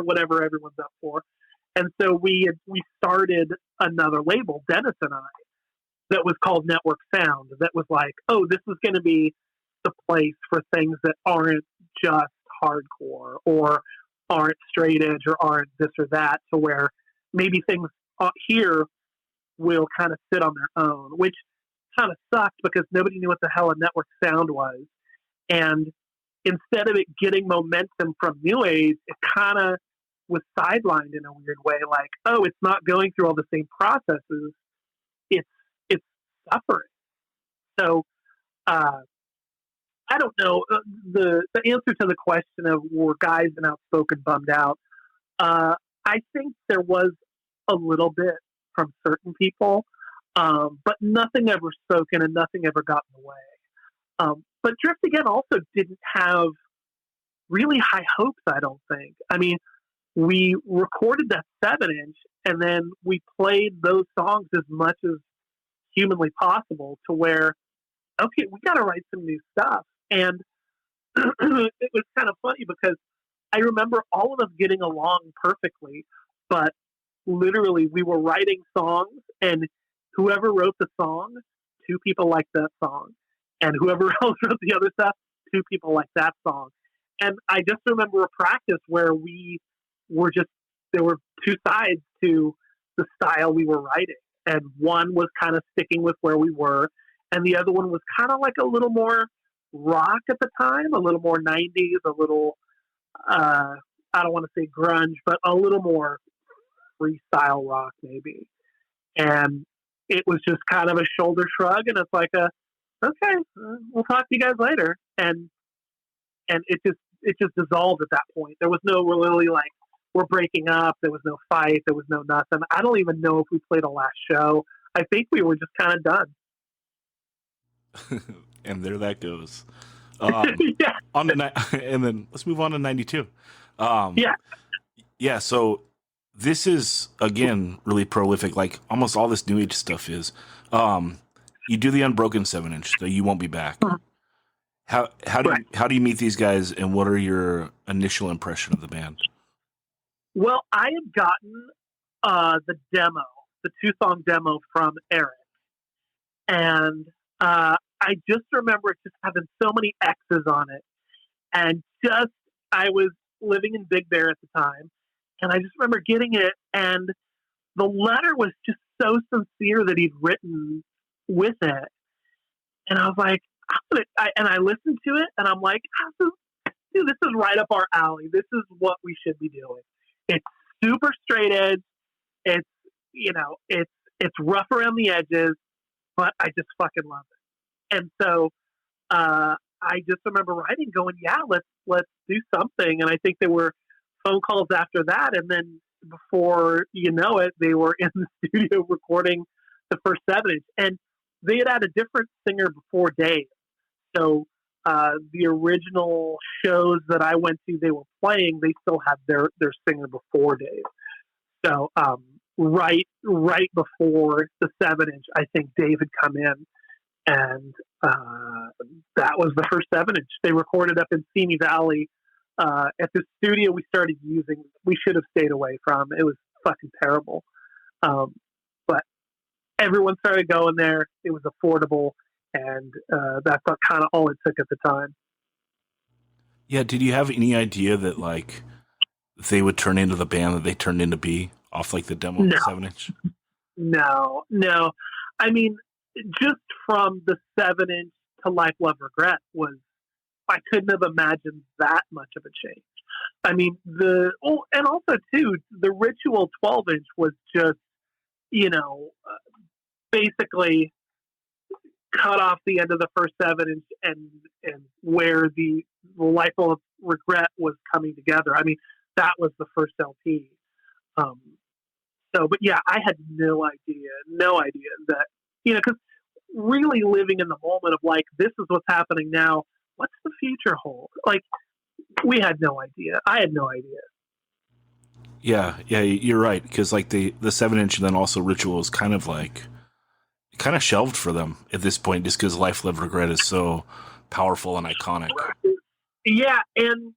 whatever everyone's up for. And so we started another label, Dennis and I, that was called Network Sound. That was like, this is going to be the place for things that aren't just hardcore or aren't straight edge or aren't this or that, to where maybe things here will kind of sit on their own, which kind of sucked because nobody knew what the hell a Network Sound was. And instead of it getting momentum from New Age, it kind of was sidelined in a weird way. Like, it's not going through all the same processes. It's suffering. So, I don't know the answer to the question of were guys in Outspoken bummed out. I think there was a little bit from certain people, but nothing ever spoken and nothing ever got in the way. But Drift Again also didn't have really high hopes, I don't think. I mean, we recorded that 7-inch and then we played those songs as much as humanly possible, to where, okay, we got to write some new stuff. And it was kind of funny because I remember all of us getting along perfectly, but literally we were writing songs, and whoever wrote the song, two people liked that song. And whoever else wrote the other stuff, two people liked that song. And I just remember a practice where we were just, there were two sides to the style we were writing. And one was kind of sticking with where we were, and the other one was kind of like a little more rock at the time, a little more 90s, a little, I don't want to say grunge, but a little more freestyle rock maybe. And it was just kind of a shoulder shrug, and it's like okay, we'll talk to you guys later. And it just dissolved at that point. There was no really like, we're breaking up. There was no fight. There was no nothing. I don't even know if we played a last show. I think we were just kind of done. And there that goes. Yeah. And then let's move on to 92. Yeah. Yeah. So this is, again, really prolific. Like almost all this new age stuff is. You do the Unbroken 7-inch, so You Won't Be Back. How do you meet these guys, and what are your initial impression of the band? Well, I had gotten the 2-song demo from Eric, and I just remember just having so many X's on it, and I was living in Big Bear at the time, and I just remember getting it, and the letter was just so sincere that he'd written with it, and I was like, and I listened to it, and I'm like, dude, this is right up our alley. This is what we should be doing. It's super straight edge. It's, it's rough around the edges, but I just fucking love it. And so I just remember writing, going, yeah, let's do something. And I think there were phone calls after that, and then before you know it, they were in the studio recording the first 7-inch. And they had a different singer before Dave. So the original shows that I went to, they were playing, they still had their singer before Dave. So right before the 7-inch, I think Dave had come in, and that was the first 7-inch. They recorded up in Simi Valley at the studio we started using. We should have stayed away from. It was fucking terrible. But everyone started going there. It was affordable. And that's kind of all it took at the time. Yeah, did you have any idea that like they would turn into the band that they turned into be off like the demo of the 7-inch? No. I mean, just from the 7-inch to Life, Love, Regret I couldn't have imagined that much of a change. I mean, and also too, the Ritual 12-inch was just, basically cut off the end of the first 7-inch and where the Life of Regret was coming together. I mean, that was the first LP. But yeah, I had no idea that, because really living in the moment of like, this is what's happening now. What's the future hold? Like, we had no idea. I had no idea. Yeah, you're right. Because like the 7-inch and then also Ritual is kind of shelved for them at this point, just because Life, Live, Regret is so powerful and iconic. Yeah, and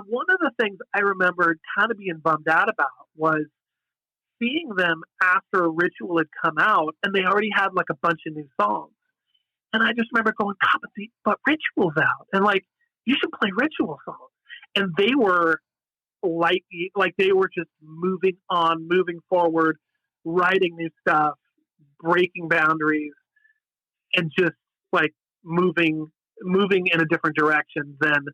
one of the things I remembered kind of being bummed out about was seeing them after Ritual had come out, and they already had like a bunch of new songs. And I just remember going, God, but Ritual's out, and like, you should play Ritual songs. And they were like they were just moving on, moving forward, writing new stuff, breaking boundaries, and just like moving in a different direction than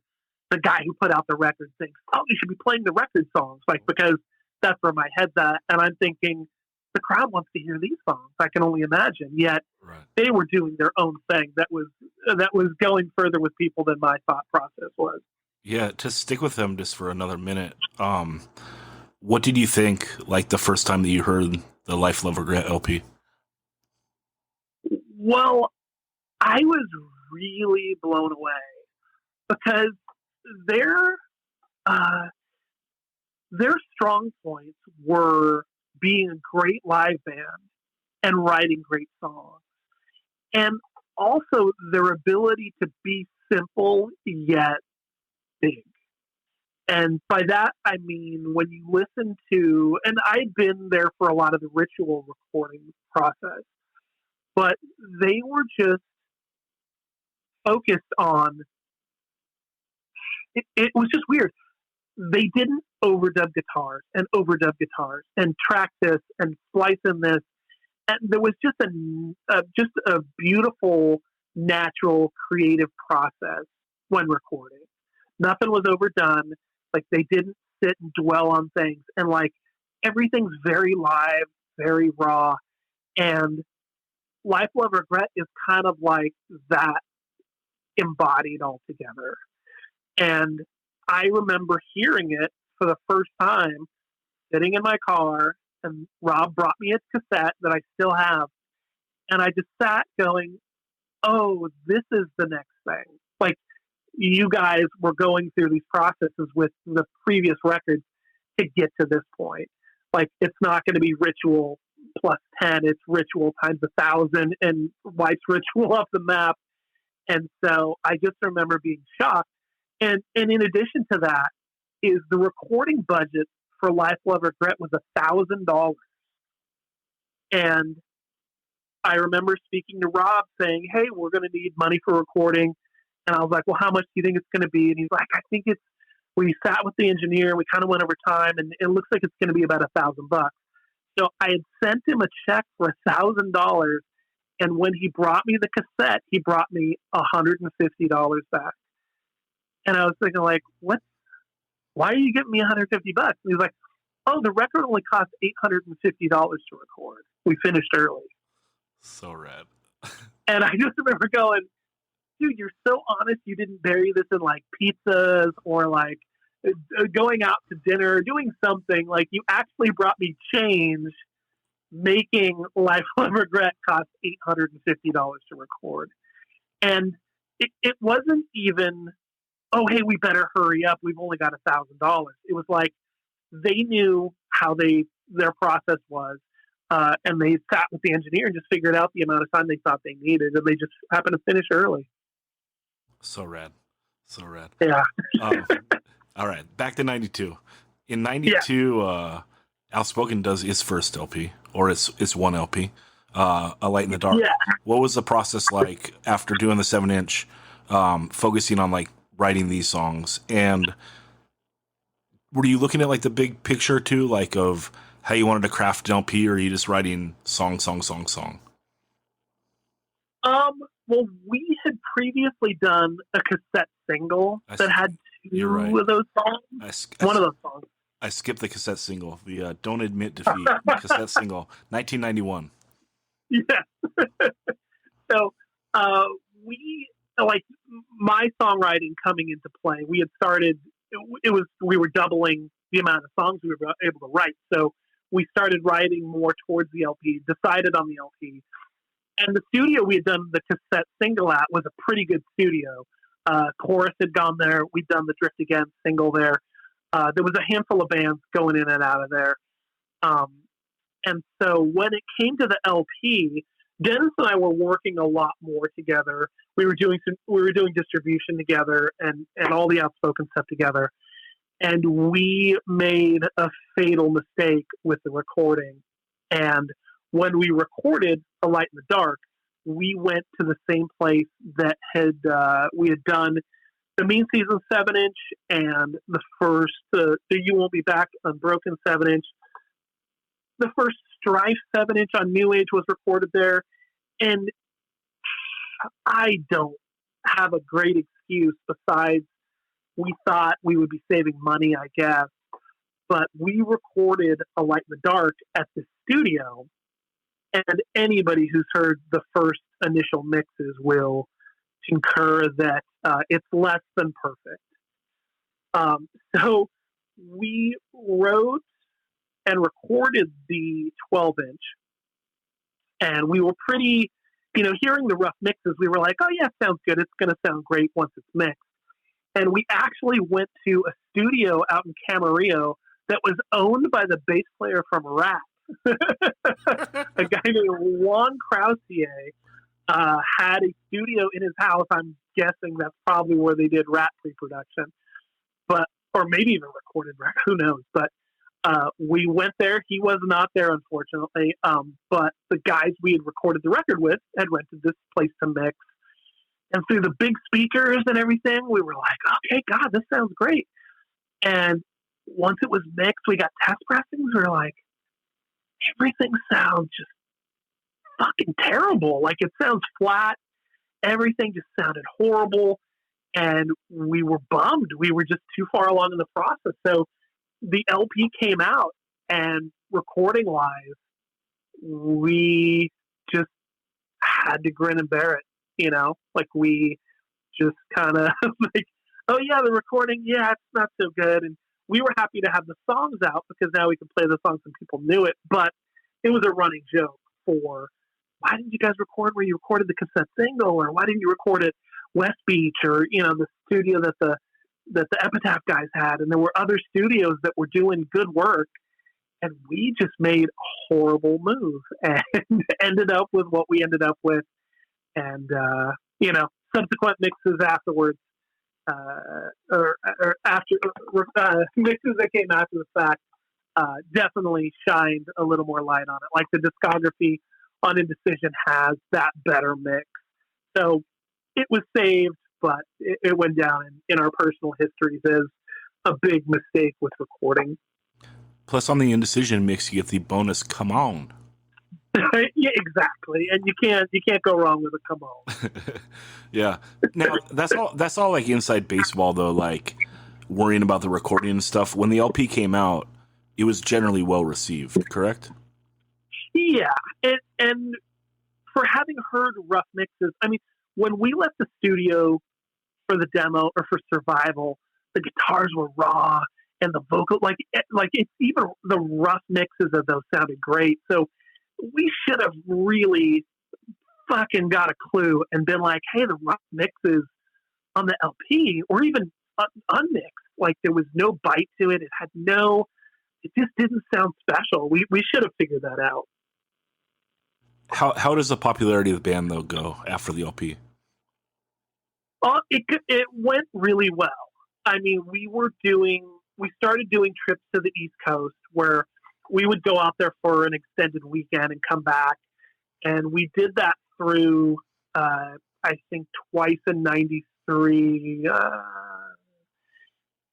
the guy who put out the record thinks, oh, you should be playing the record songs, like, because that's where my head's at. And I'm thinking, the crowd wants to hear these songs. I can only imagine. Yet They were doing their own thing that was going further with people than my thought process was. Yeah, to stick with them just for another minute. What did you think, like, the first time that you heard the Life, Love, Regret LP? Well, I was really blown away because their strong points were being a great live band and writing great songs. and also their ability to be simple yet big. And by that, I mean, when you listen to, and I've been there for a lot of the ritual recording process, but they were just focused on, it was just weird. They didn't overdub guitars and track this and splice in this. And there was just a beautiful, natural, creative process when recording. Nothing was overdone. Like, they didn't sit and dwell on things, and like everything's very live, very raw. And Life, Love, Regret is kind of like that embodied altogether. And I remember hearing it for the first time sitting in my car, and Rob brought me a cassette that I still have. And I just sat going, oh, this is the next thing. Like, you guys were going through these processes with the previous records to get to this point. Like, it's not going to be Ritual plus 10, it's Ritual times 1,000 and wipes Ritual off the map. And so I just remember being shocked. And in addition to that, is the recording budget for Life, Love, Regret was $1,000. And I remember speaking to Rob saying, hey, we're going to need money for recording. And I was like, well, how much do you think it's going to be? And he's like, I think we sat with the engineer, we kind of went over time, and it looks like it's going to be about $1,000. So I had sent him a check for $1,000. And when he brought me the cassette, he brought me $150 back. And I was thinking, like, why are you giving me $150? And he's like, oh, the record only cost $850 to record. We finished early. So rad. And I just remember going, dude, you're so honest. You didn't bury this in like pizzas or like going out to dinner, doing something. Like, you actually brought me change, making Life, Love, Regret cost $850 to record. And it wasn't even, oh, hey, we better hurry up, we've only got $1,000. It was like they knew how their process was, and they sat with the engineer and just figured out the amount of time they thought they needed, and they just happened to finish early. So rad. Yeah. All right, back to 92. In 92, Outspoken does its first LP, or its one LP, A Light in the Dark. Yeah. What was the process like after doing the 7-inch, focusing on like writing these songs? And were you looking at like the big picture too, like of how you wanted to craft an LP, or are you just writing song? Well, we had previously done a cassette single that had two of those songs. One of those songs. I skipped the cassette single, the Don't Admit Defeat cassette single, 1991. Yeah. So we, like, my songwriting coming into play, we had started, we were doubling the amount of songs we were able to write. So we started writing more towards the LP, decided on the LP. And the studio we had done the cassette single at was a pretty good studio. Chorus had gone there. We'd done the Drift Again single there. There was a handful of bands going in and out of there. And so when it came to the LP, Dennis and I were working a lot more together. We were doing distribution together and all the Outspoken stuff together. And we made a fatal mistake with the recording. And when we recorded A Light in the Dark, we went to the same place that we had done the Mean Season 7-inch and the first the You Won't Be Back Unbroken 7-inch. The first Strife 7-inch on New Age was recorded there. And I don't have a great excuse besides we thought we would be saving money, I guess. But we recorded A Light in the Dark at the studio. And anybody who's heard the first initial mixes will concur that it's less than perfect. So we wrote and recorded the 12-inch, and we were pretty, hearing the rough mixes, we were like, oh yeah, sounds good. It's going to sound great once it's mixed. And we actually went to a studio out in Camarillo that was owned by the bass player from Rat. A guy named Juan Krausier. had a studio in his house. I'm guessing that's probably where they did Rat pre-production, but or maybe even recorded Rat. Who knows? But we went there. He was not there, unfortunately. But the guys we had recorded the record with had rented this place to mix. And through the big speakers and everything, we were like, okay, God, this sounds great. And once it was mixed, we got test pressings. We were like, everything sounds just fucking terrible. Like, it sounds flat. Everything just sounded horrible. And we were bummed. We were just too far along in the process. So the LP came out, and recording wise, we just had to grin and bear it. Like, we just kind of like, oh yeah, the recording, yeah, it's not so good. And we were happy to have the songs out because now we could play the songs and people knew it. But it was a running joke for, why didn't you guys record where you recorded the cassette single, or why didn't you record at West Beach, or the studio that the Epitaph guys had? And there were other studios that were doing good work, and we just made a horrible move and ended up with what we ended up with. And subsequent mixes afterwards, or after mixes that came after the fact, definitely shined a little more light on it. Like the discography on Indecision has that better mix. So it was saved, but it went down in our personal histories as a big mistake with recording. Plus, on the Indecision mix, you get the bonus "Come On." Yeah, exactly, and you can't go wrong with a "Come On." Yeah. Now that's all like inside baseball though. Like worrying about the recording and stuff. When the LP came out, it was generally well received. Correct? Yeah, and for having heard rough mixes, I mean, when we left the studio for the demo or for Survival, the guitars were raw and the vocal, like it's even the rough mixes of those sounded great. So we should have really fucking got a clue and been like, hey, the rough mixes on the LP, or even unmixed, like there was no bite to it. It just didn't sound special. We should have figured that out. How does the popularity of the band though go after the LP? It went really well. I mean, we started doing trips to the East Coast where we would go out there for an extended weekend and come back. And we did that through, I think, twice in 93,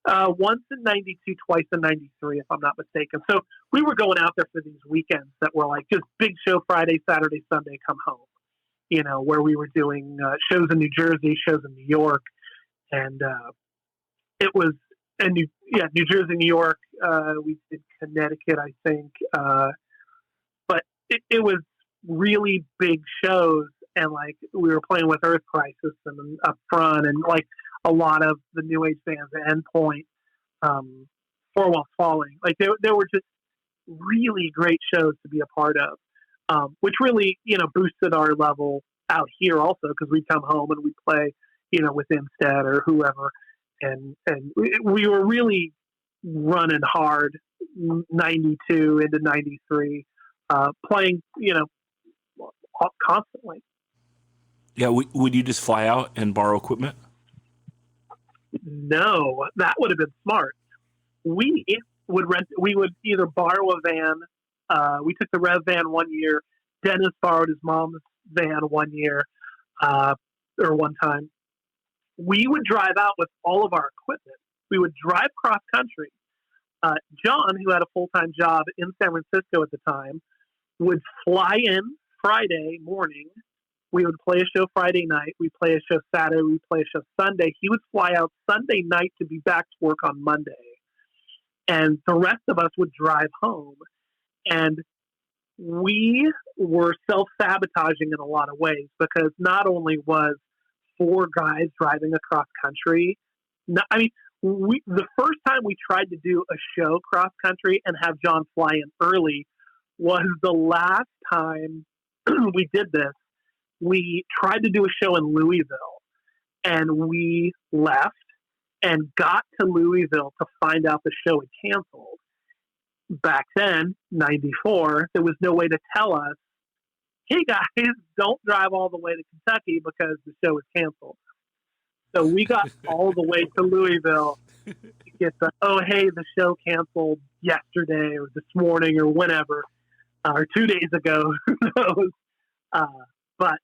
once in 92, twice in 93, if I'm not mistaken. So we were going out there for these weekends that were like just big show Friday, Saturday, Sunday, come home, where we were doing shows in New Jersey, shows in New York. And it was New Jersey, New York. We did Connecticut, I think. But it was really big shows. And like we were playing with Earth Crisis and Up Front, and like a lot of the new age bands, Endpoint, Four Walls Falling. Like there were just really great shows to be a part of, which really boosted our level out here also, because we'd come home and we'd play with Instead or whoever, and we were really running hard 92 into 93, playing constantly. Yeah, would you just fly out and borrow equipment? No, that would have been smart. We would either borrow a van. We took the Rev van one year. Dennis borrowed his mom's van one year, or one time. We would drive out with all of our equipment. We would drive cross country. John, who had a full-time job in San Francisco at the time, would fly in Friday morning. We would play a show Friday night. We'd play a show Saturday. We'd play a show Sunday. He would fly out Sunday night to be back to work on Monday. And the rest of us would drive home. And we were self-sabotaging in a lot of ways, because not only was 4 guys driving across country, the first time we tried to do a show cross country and have John fly in early was the last time we did this. We tried to do a show in Louisville, and we left and got to Louisville to find out the show had canceled. Back then, 94, there was no way to tell us, hey guys, don't drive all the way to Kentucky because the show is canceled. So we got all the way to Louisville to get hey, the show canceled yesterday or this morning or whenever, or 2 days ago. Who knows? But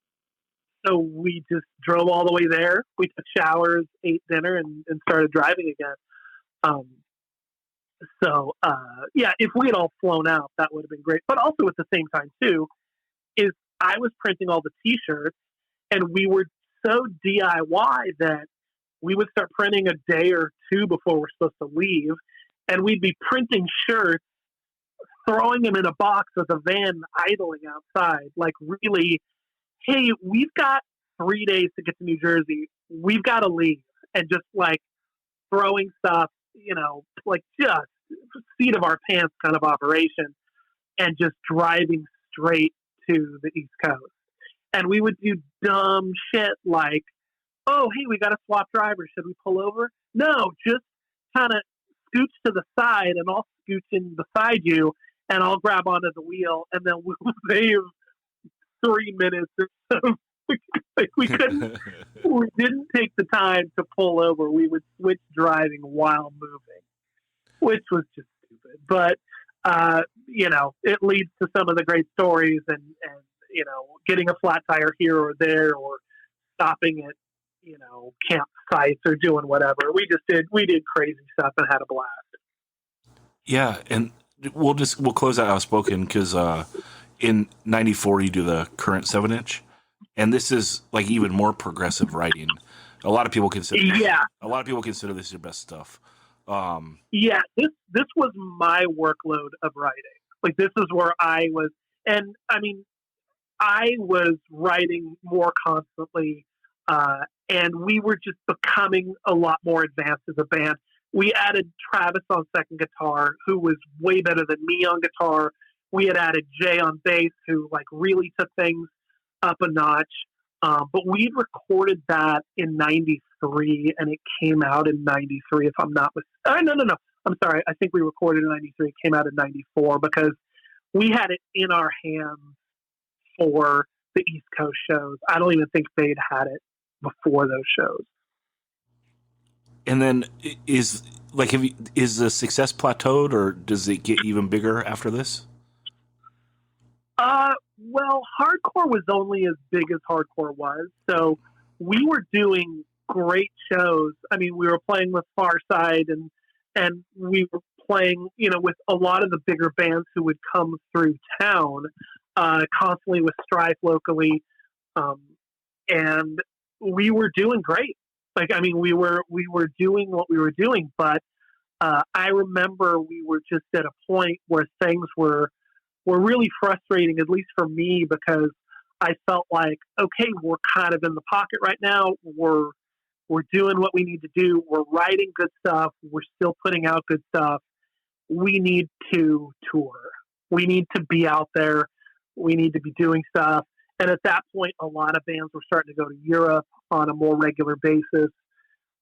so we just drove all the way there. We took showers, ate dinner, and started driving again. If we had all flown out, that would have been great. But also at the same time, too, is I was printing all the T-shirts, and we were so DIY that we would start printing a day or two before we're supposed to leave, and we'd be printing shirts, throwing them in a box with a van idling outside. Like, really, hey, we've got 3 days to get to New Jersey. We've got to leave. And just, like, throwing stuff, like just seat of our pants kind of operation, and just driving straight to the East Coast. And we would do dumb shit like, oh, hey, we got to swap drivers. Should we pull over? No, just kind of scooch to the side, and I'll scooch in beside you, and I'll grab onto the wheel, and then we'll save 3 minutes. Like we didn't take the time to pull over. We would switch driving while moving, which was just stupid. But, it leads to some of the great stories and getting a flat tire here or there, or stopping at, campsites or doing whatever. We did crazy stuff and had a blast. Yeah. And we'll close out Outspoken because in 94, you do the current 7-inch. And this is like even more progressive writing. A lot of people consider this your best stuff. This was my workload of writing. Like, this is where I was, and I mean, I was writing more constantly, and we were just becoming a lot more advanced as a band. We added Travis on second guitar, who was way better than me on guitar. We had added Jay on bass, who like really took things up a notch. But we recorded that in 93, and it came out in 93, if I'm not mistaken. No. I'm sorry. I think we recorded in 93. It came out in 94 because we had it in our hands for the East Coast shows. I don't even think they'd had it before those shows. And then is the success plateaued, or does it get even bigger after this? Well, hardcore was only as big as hardcore was. So we were doing great shows. I mean, we were playing with Farside, and we were playing, with a lot of the bigger bands who would come through town, constantly with Strife locally. And we were doing great. Like, I mean, we were doing what we were doing, but I remember we were just at a point where things were really frustrating, at least for me, because I felt like, okay, we're kind of in the pocket right now. We're doing what we need to do. We're writing good stuff. We're still putting out good stuff. We need to tour. We need to be out there. We need to be doing stuff. And at that point, a lot of bands were starting to go to Europe on a more regular basis.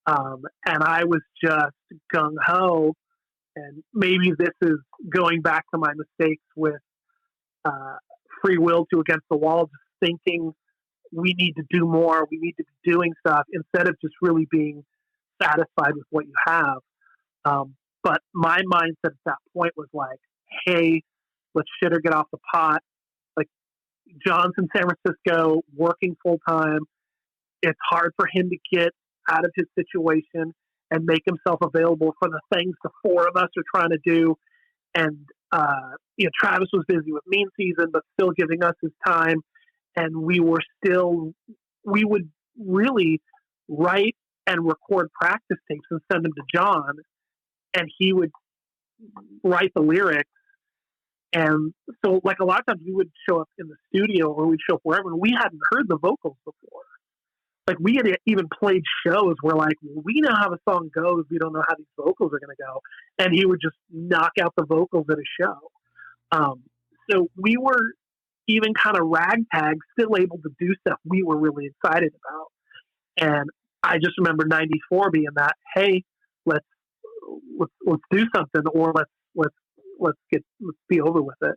And I was just gung-ho. And maybe this is going back to my mistakes with Free Will to Against the Wall, just thinking we need to do more, we need to be doing stuff, instead of just really being satisfied with what you have. But my mindset at that point was like, hey, let's shit or get off the pot. Like, John's in San Francisco, working full time. It's hard for him to get out of his situation and make himself available for the things the four of us are trying to do. And, Travis was busy with Mean Season, but still giving us his time. And we would really write and record practice tapes and send them to John, and he would write the lyrics. And so, like, a lot of times we would show up in the studio, or we'd show up wherever, and we hadn't heard the vocals before. Like, we had even played shows where, like, we know how the song goes, we don't know how these vocals are going to go. And he would just knock out the vocals at a show. So we were even kind of ragtag, still able to do stuff we were really excited about. And I just remember 94 being that, hey, let's do something, or let's be over with it.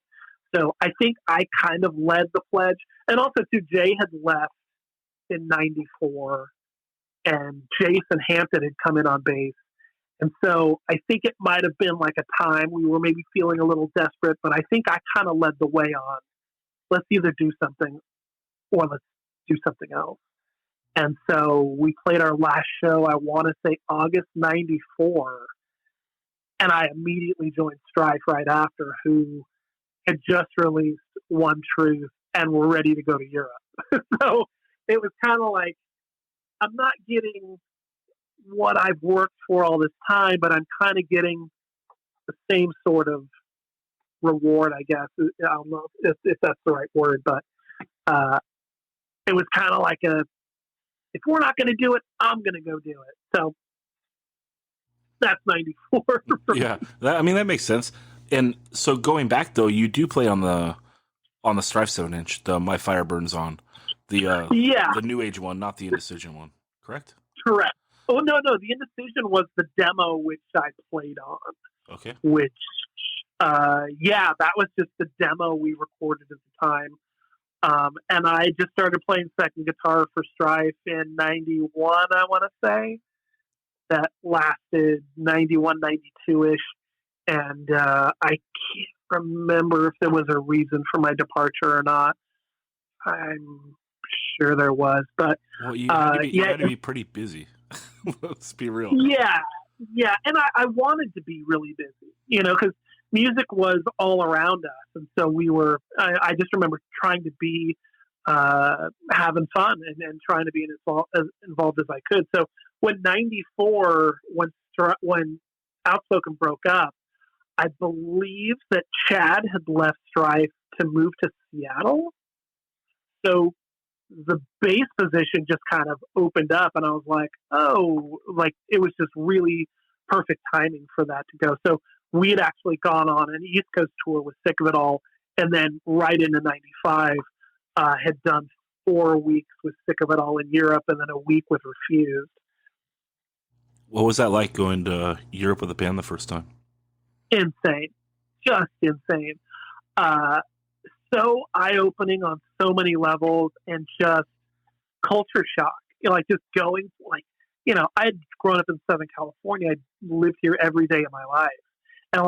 So I think I kind of led the pledge. And also, too, Jay had left in 94 and Jason Hampton had come in on bass. And so I think it might have been like a time we were maybe feeling a little desperate, but I think I kind of led the way on. Let's either do something or let's do something else. And so we played our last show, I want to say August 94. And I immediately joined Strife right after, who had just released One Truth and were ready to go to Europe. So it was kind of like, I'm not getting what I've worked for all this time, but I'm kind of getting the same sort of reward, I guess. I don't know if that's the right word, but it was kind of like if we're not going to do it, I'm going to go do it. So that's 94. Yeah, that makes sense. And so going back though, you do play on the Strife 7-inch, the My Fire Burns On, the New Age one, not the Indecision one, correct? Correct. Oh no, the Indecision was the demo which I played on. Okay. Which, that was just the demo we recorded at the time. And I just started playing second guitar for Strife in 91, I want to say. That lasted 91, 92-ish. And I can't remember if there was a reason for my departure or not. I'm sure there was. But you had to be pretty busy. Let's be real. Yeah. And I wanted to be really busy, because music was all around us. And so I just remember trying to be having fun and trying to be as involved as I could. So when 94, when Outspoken broke up, I believe that Chad had left Strife to move to Seattle. So the bass position just kind of opened up, and I was like, it was just really perfect timing for that to go. So we had actually gone on an East Coast tour with Sick of It All, and then right into 95, had done 4 weeks with Sick of It All in Europe, and then a week with Refused. What was that like going to Europe with a band the first time? Insane. Just insane. So eye-opening on so many levels, and just culture shock. Just going, I had grown up in Southern California. I lived here every day of my life. And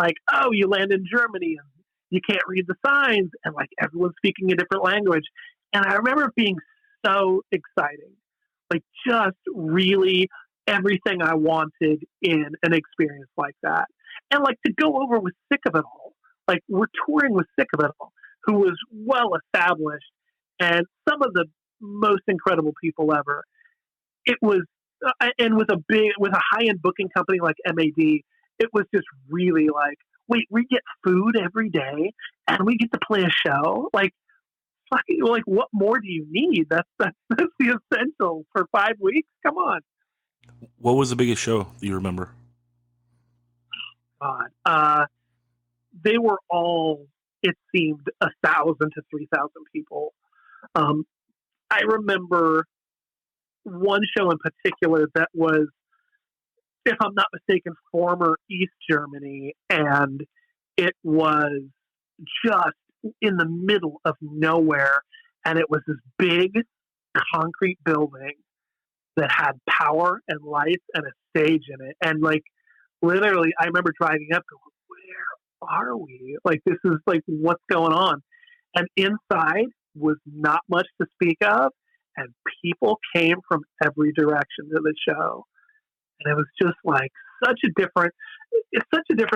you land in Germany and you can't read the signs, and everyone's speaking a different language. And I remember it being so exciting. Just really everything I wanted in an experience like that. And to go over with Sick of It All. We're touring with Sick of It All, who was well established and some of the most incredible people ever. It was, and with a high-end booking company like MAD, it was just really wait, we get food every day and we get to play a show. What more do you need? That's the essential for 5 weeks. Come on. What was the biggest show that you remember? God, they were all, it seemed, 1,000 to 3,000 people. I remember one show in particular that was, if I'm not mistaken, former East Germany, and it was just in the middle of nowhere, and it was this big concrete building that had power and lights and a stage in it, and literally I remember driving up going, where are we? This is what's going on? And inside was not much to speak of, and people came from every direction to the show. And it was just such a different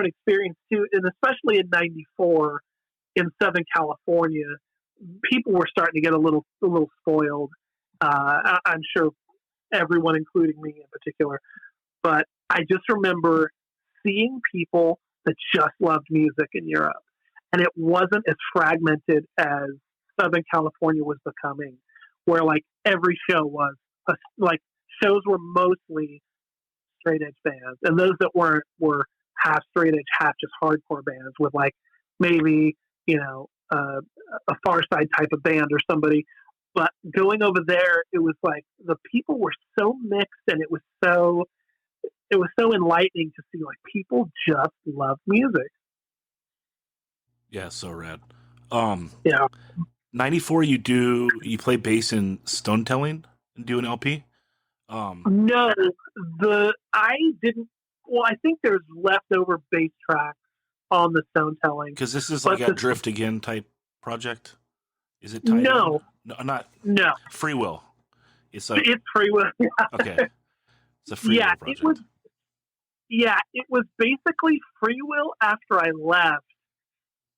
experience too. And especially in 94 in Southern California, people were starting to get a little spoiled. I'm sure everyone, including me in particular, but I just remember seeing people that just loved music in Europe, and it wasn't as fragmented as Southern California was becoming, where every show was shows were mostly straight edge bands, and those that weren't were half straight edge, half just hardcore bands with maybe a Far Side type of band or somebody. But going over there, it was the people were so mixed, and it was so enlightening to see people just love music. Yeah, so rad. Yeah. 94, you play bass in Stone Telling and do an LP? No, I didn't. Well, I think there's leftover bass tracks on the Stone Telling, Because this is but like a Drift Again type project. Is it tied in? no, No, not no, Free Will. It's a it's Free Will. okay. It's a Free Yeah, Will project. it was basically Free Will after I left,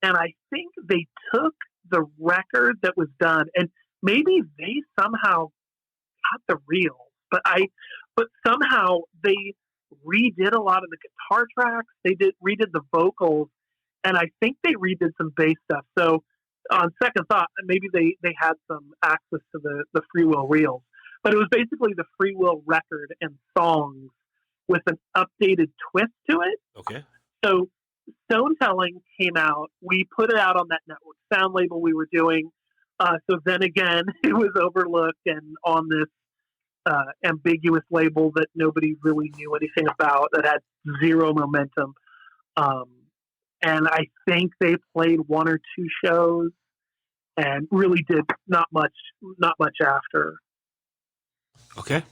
and I think they took the record that was done, and maybe they somehow got the reels, but somehow they redid a lot of the guitar tracks. They redid the vocals, and I think they redid some bass stuff. So on second thought, maybe they had some access to the Free Will reels, but it was basically the Free Will record and songs with an updated twist to it. Okay. So Stone Telling came out. We put it out on that Network Sound label we were doing. So then again, it was overlooked and on this ambiguous label that nobody really knew anything about, that had zero momentum. And I think they played one or two shows and really did not much after. Okay.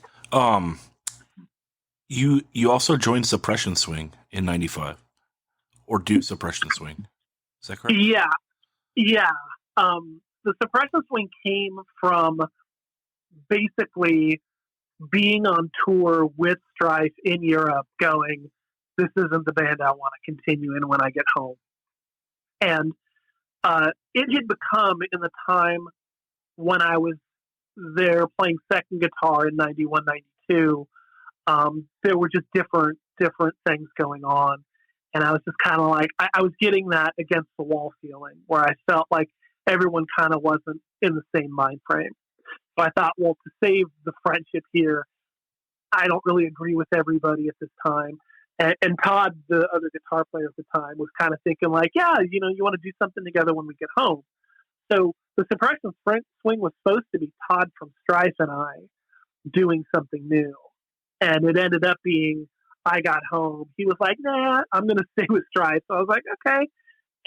You also joined Suppression Swing in 95, or do Suppression Swing. Is that correct? Yeah. The Suppression Swing came from basically being on tour with Strife in Europe, going, this isn't the band I want to continue in when I get home. And it had become, in the time when I was there playing second guitar in 91, 92, there were just different things going on. And I was just kind of like, I was getting that against the wall feeling where I felt like everyone kind of wasn't in the same mind frame. So I thought, well, to save the friendship here, I don't really agree with everybody at this time. And Todd, the other guitar player at the time, was kind of thinking like, yeah, you want to do something together when we get home. So the Suppression Swing was supposed to be Todd from Strife and I doing something new. And it ended up being, I got home. He was like, nah, I'm going to stay with Strife. So I was like, okay.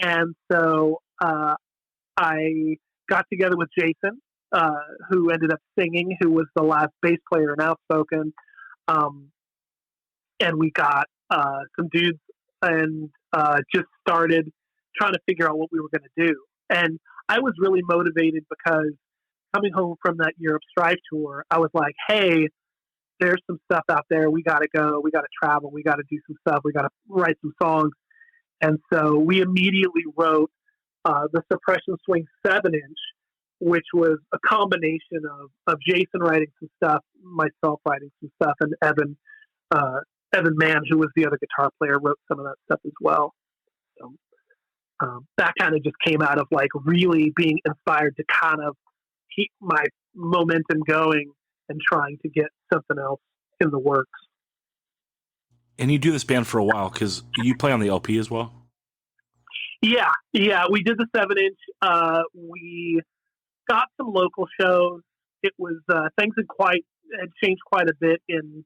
And so I got together with Jason, who ended up singing, who was the last bass player in Outspoken. And we got some dudes and just started trying to figure out what we were going to do. And I was really motivated because coming home from that Europe Strife tour, I was like, hey, there's some stuff out there. We got to go. We got to travel. We got to do some stuff. We got to write some songs. And so we immediately wrote the Suppression Swing 7-inch, which was a combination of Jason writing some stuff, myself writing some stuff, and Evan Mann, who was the other guitar player, wrote some of that stuff as well. So that kind of just came out of like really being inspired to kind of keep my momentum going and trying to get something else in the works. And you do this band for a while because you play on the LP as well? Yeah. We did the 7-inch. We got some local shows. It was things had changed quite a bit in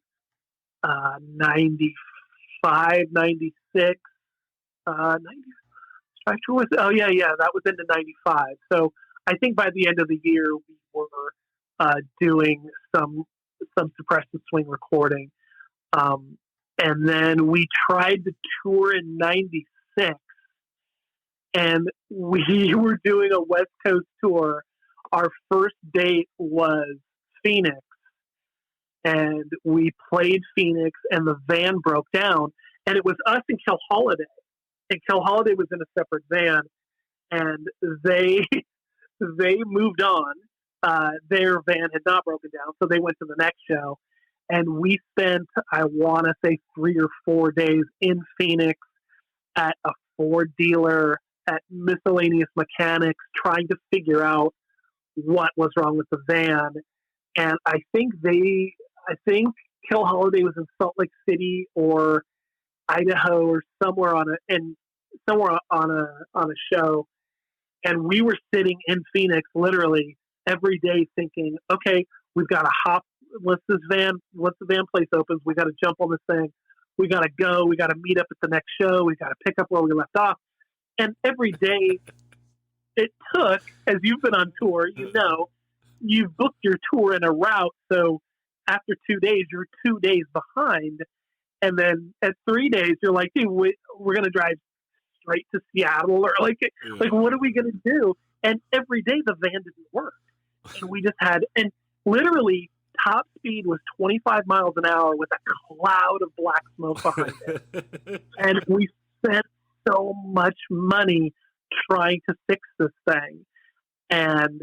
95, 96. 90, that was into 95. So I think by the end of the year we were doing some Suppression Swing recording. And then we tried to tour in 96, and we were doing a West Coast tour. Our first date was Phoenix, and we played Phoenix, and the van broke down, and it was us and Kill Holiday. And Kill Holiday was in a separate van, and they moved on. Their van had not broken down, so they went to the next show. And we spent, I want to say, 3 or 4 days in Phoenix at a Ford dealer, at Miscellaneous Mechanics, trying to figure out what was wrong with the van. And I think Kill Holiday was in Salt Lake City or Idaho or somewhere on a show. And we were sitting in Phoenix literally every day thinking, okay, we've got to hop. Once the van place opens, we got to jump on this thing. We got to go. We got to meet up at the next show. We got to pick up where we left off. And every day it took, as you've been on tour, you've booked your tour in a route. So after 2 days, you're 2 days behind. And then at 3 days, you're like, dude, we're going to drive straight to Seattle, or like what are we going to do? And every day the van didn't work. And we just had, and literally top speed was 25 miles an hour with a cloud of black smoke behind it. And we spent so much money trying to fix this thing. And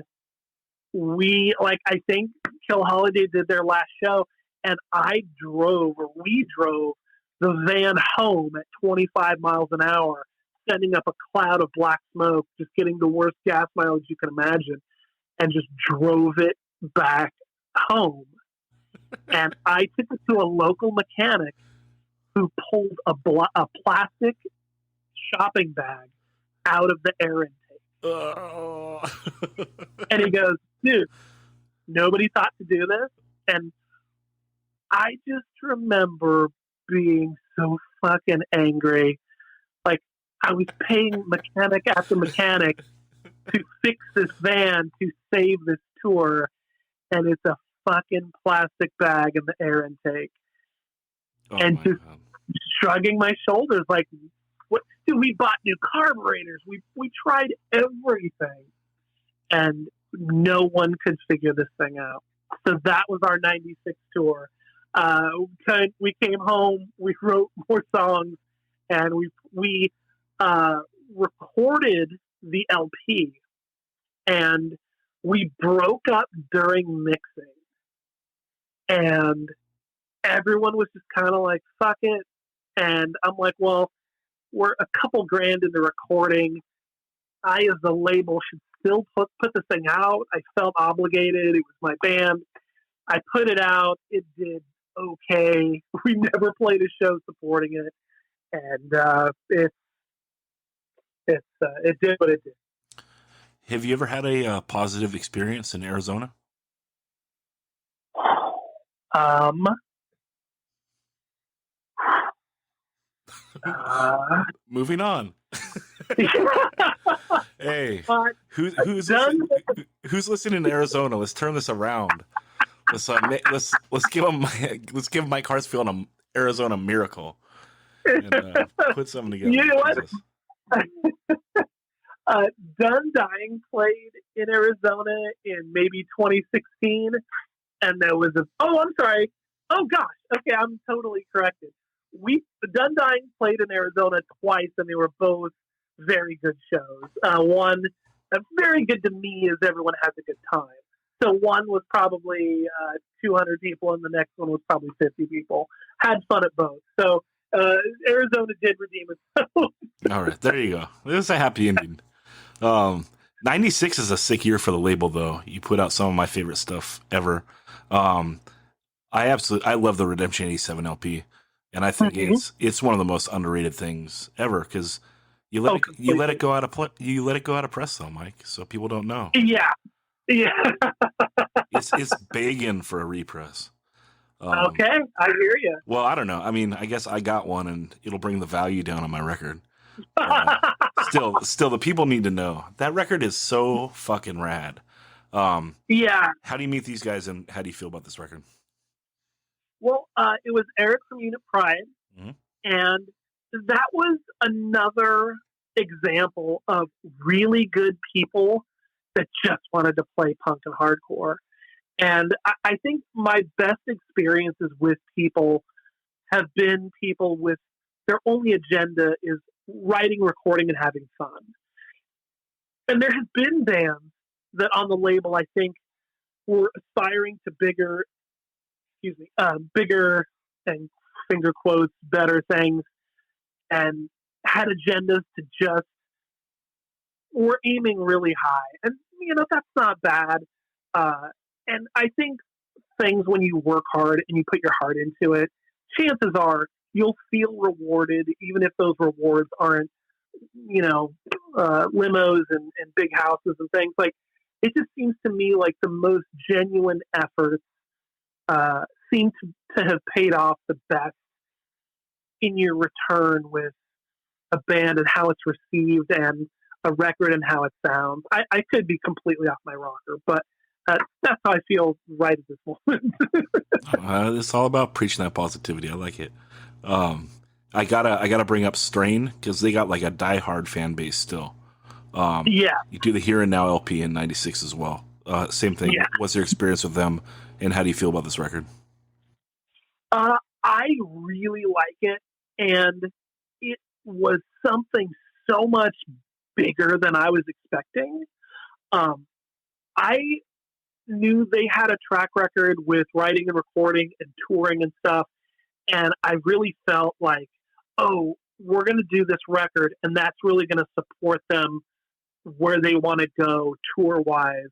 I think Kill Holiday did their last show, and we drove the van home at 25 miles an hour, sending up a cloud of black smoke, just getting the worst gas mileage you can imagine, and just drove it back home. And I took it to a local mechanic who pulled a plastic shopping bag out of the air intake. Oh. And he goes, dude, nobody thought to do this. And I just remember being so fucking angry. Like, I was paying mechanic after mechanic to fix this van to save this tour, and it's a fucking plastic bag in the air intake. And just shrugging my shoulders like, what? Dude, we bought new carburetors. We tried everything, and no one could figure this thing out. So that was our 96 tour. We came home, we wrote more songs, and we recorded the LP, and we broke up during mixing, and everyone was just kind of like, fuck it. And I'm like, well, we're a couple grand into recording. I, as the label, should still put this thing out. I felt obligated. It was my band. I put it out. It did okay. We never played a show supporting it, and it did what it did. Have you ever had a positive experience in Arizona? Moving on. Hey, who's listening in Arizona? Let's turn this around. Let's give Mike Hartsfield an Arizona miracle and put something together. You know what? Done Dying played in Arizona in maybe 2016, and there was I'm sorry. Oh gosh. Okay, I'm totally corrected. Done Dying played in Arizona twice, and they were both very good shows. One very good to me, as everyone has a good time. So one was probably 200 people, and the next one was probably 50 people. Had fun at both. So Arizona did redeem itself. All right, there you go. This is a happy ending. 96 is a sick year for the label, though. You put out some of my favorite stuff ever. I love the Redemption 87 LP, and I think it's one of the most underrated things ever, because you let it go out of press, though, Mike, so people don't know. Yeah. It's begging for a repress. Okay, I hear you. Well, I don't know. I mean, I guess I got one, and it'll bring the value down on my record. Still, the people need to know that record is so fucking rad. Yeah. How do you meet these guys, and how do you feel about this record? Well, it was Eric from Unit Pride, and that was another example of really good people that just wanted to play punk and hardcore. And I think my best experiences with people have been people with their only agenda is writing, recording, and having fun. And there have been bands that on the label, I think, were aspiring to bigger and finger quotes, better things, and had agendas to just were aiming really high. And, that's not bad. And I think things, when you work hard and you put your heart into it, chances are you'll feel rewarded, even if those rewards aren't, limos and big houses and things. Like, it just seems to me like the most genuine efforts seem to have paid off the best in your return with a band and how it's received. And a record and how it sounds. I could be completely off my rocker, but that's how I feel right at this moment. It's all about preaching that positivity. I like it. Um, I gotta bring up Strain because they got like a diehard fan base still. Yeah, You do the Here and Now LP in '96 as well. Same thing. yeah. What's your experience with them, and how do you feel about this record? I really like it, and it was something so much bigger than I was expecting. Um, I knew they had a track record with writing and recording and touring and stuff, and I really felt like, oh, we're going to do this record, and that's really going to support them where they want to go tour wise.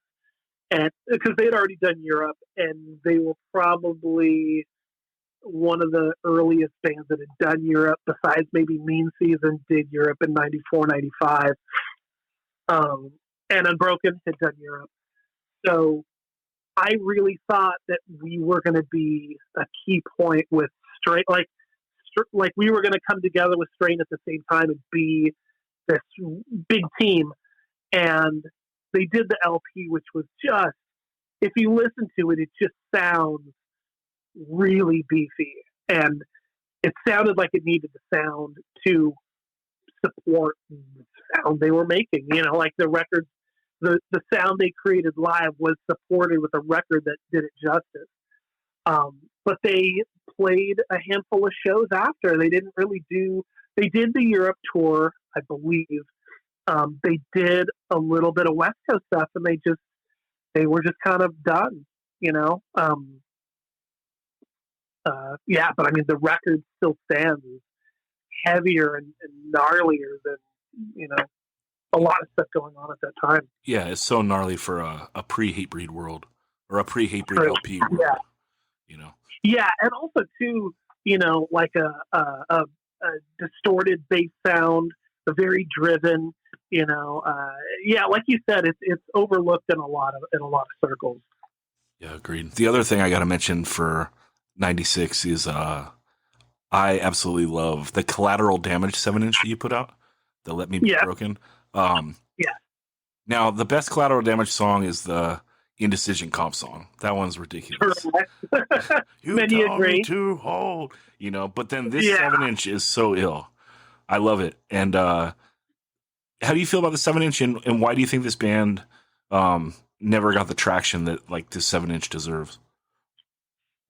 And because they had already done Europe, and they were probably one of the earliest bands that had done Europe, besides maybe Mean Season did Europe in 94, 95. And Unbroken had done Europe. So I really thought that we were going to be a key point with Strain, like we were going to come together with Strain at the same time and be this big team. And they did the LP, which was just, if you listen to it, it just sounds really beefy, and it sounded like it needed to sound to support the sound they were making. Like the records, the sound they created live was supported with a record that did it justice. But they played a handful of shows after. They didn't really do. They did the Europe tour, I believe. They did a little bit of West Coast stuff, and they were just kind of done. Yeah, but I mean, the record still stands heavier and gnarlier than, a lot of stuff going on at that time. Yeah, it's so gnarly for a pre-Hatebreed world or a pre-Hatebreed True. LP world. Yeah. You know. Yeah, and also too, like a distorted bass sound, a very driven, yeah, like you said, it's overlooked in a lot of circles. Yeah, agreed. The other thing I got to mention for '96 is I absolutely love the Collateral Damage 7-inch that you put out. The Let Me Be Yeah. Broken. Yeah. Now the best Collateral Damage song is the Indecision Comp song. That one's ridiculous. You Many tell agree. me to hold, but then this Yeah. 7-inch is so ill. I love it. And how do you feel about the 7-inch, and why do you think this band never got the traction that like this 7-inch deserves?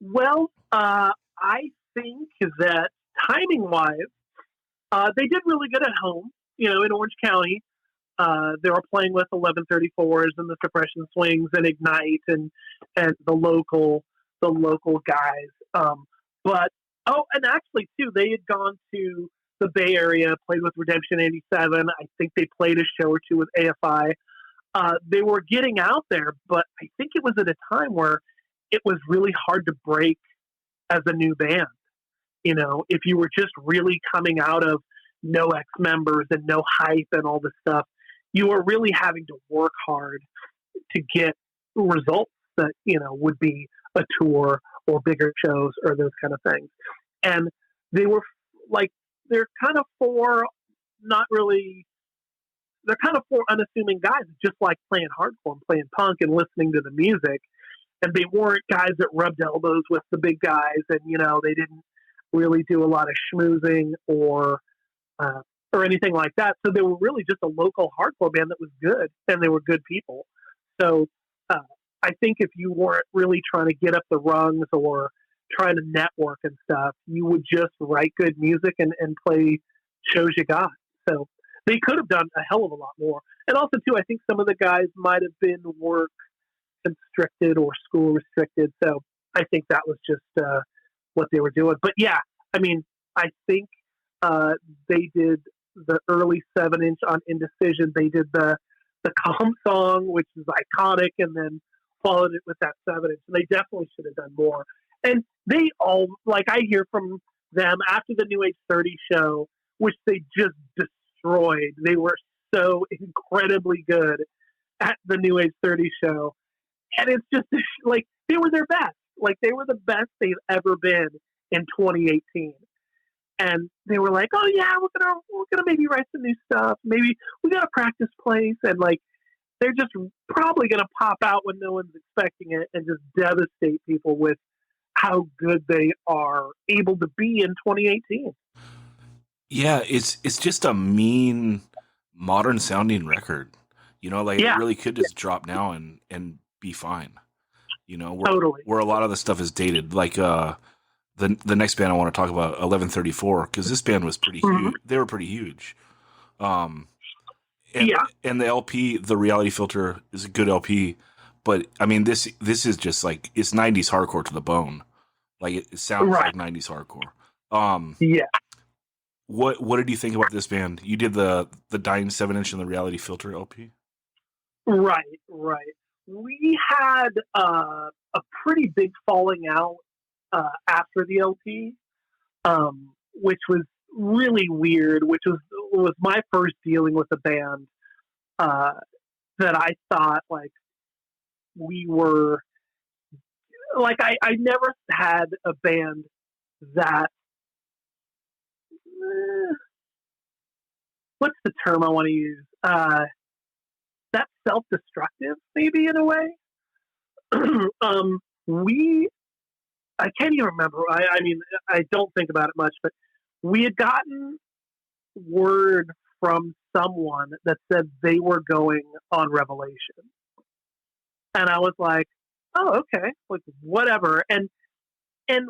Well, I think that timing wise, they did really good at home, in Orange County. They were playing with 1134s and the Suppression Swings and Ignite and the local guys. And actually too, they had gone to the Bay Area, played with Redemption 87. I think they played a show or two with AFI. They were getting out there, but I think it was at a time where it was really hard to break as a new band. If you were just really coming out of no ex-members and no hype and all this stuff, you were really having to work hard to get results that, would be a tour or bigger shows or those kind of things. And they were like, they're kind of unassuming guys, just like playing hardcore and playing punk and listening to the music. And they weren't guys that rubbed elbows with the big guys, and they didn't really do a lot of schmoozing or anything like that. So they were really just a local hardcore band that was good, and they were good people. So I think if you weren't really trying to get up the rungs or trying to network and stuff, you would just write good music and play shows you got. So they could have done a hell of a lot more. And also too, I think some of the guys might have been work constricted or school restricted. So I think that was just what they were doing. But yeah, I mean, I think they did the early 7-inch on Indecision. They did the Calm song, which is iconic, and then followed it with that 7-inch. And they definitely should have done more. And they all, like, I hear from them after the New Age 30 show, which they just destroyed. They were so incredibly good at the New Age 30 show. And it's just like they were their best. Like they were the best they've ever been in 2018. And they were like, "Oh yeah, we're gonna maybe write some new stuff. Maybe we got a practice place." And like, they're just probably gonna pop out when no one's expecting it and just devastate people with how good they are able to be in 2018. Yeah, it's just a mean modern sounding record. You know, like it Yeah, really could just drop now and be fine. You know, totally. where a lot of the stuff is dated. Like the next band I want to talk about, 1134, because this band was pretty Mhm. huge. They were pretty huge. Um, and Yeah, and the LP, the Reality Filter, is a good LP. But I mean, this is just like it's 90s hardcore to the bone. Like it sounds right. like 90s hardcore. Um, Yeah, what did you think about this band? You did the Dying 7-inch and the Reality Filter LP. right, right. We had a pretty big falling out after the LP, which was really weird. Which was my first dealing with a band uh, that I thought like we were like I never had a band that what's the term I want to use that self-destructive maybe in a way. We I can't even remember. I mean I don't think about it much, but we had gotten word from someone that said they were going on Revelation, and I was like, oh okay, like whatever. And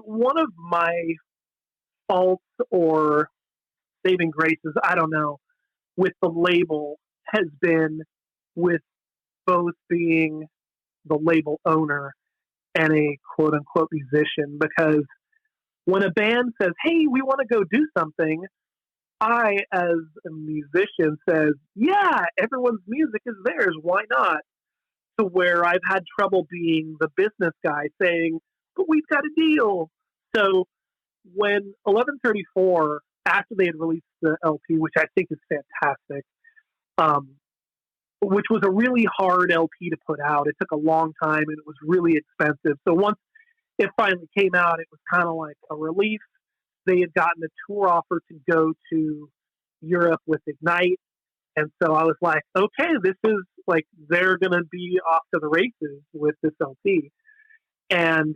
one of my faults or saving graces, I don't know, with the label has been with both being the label owner and a quote unquote musician. Because when a band says, hey, we want to go do something, I, as a musician, says, yeah, everyone's music is theirs. Why not? To where I've had trouble being the business guy saying, but we've got a deal. So when 1134, after they had released the LP, which I think is fantastic, um, which was a really hard LP to put out. It took a long time and it was really expensive. So once it finally came out, it was kind of like a relief. They had gotten a tour offer to go to Europe with Ignite. And so I was like, okay, this is like, they're going to be off to the races with this LP. And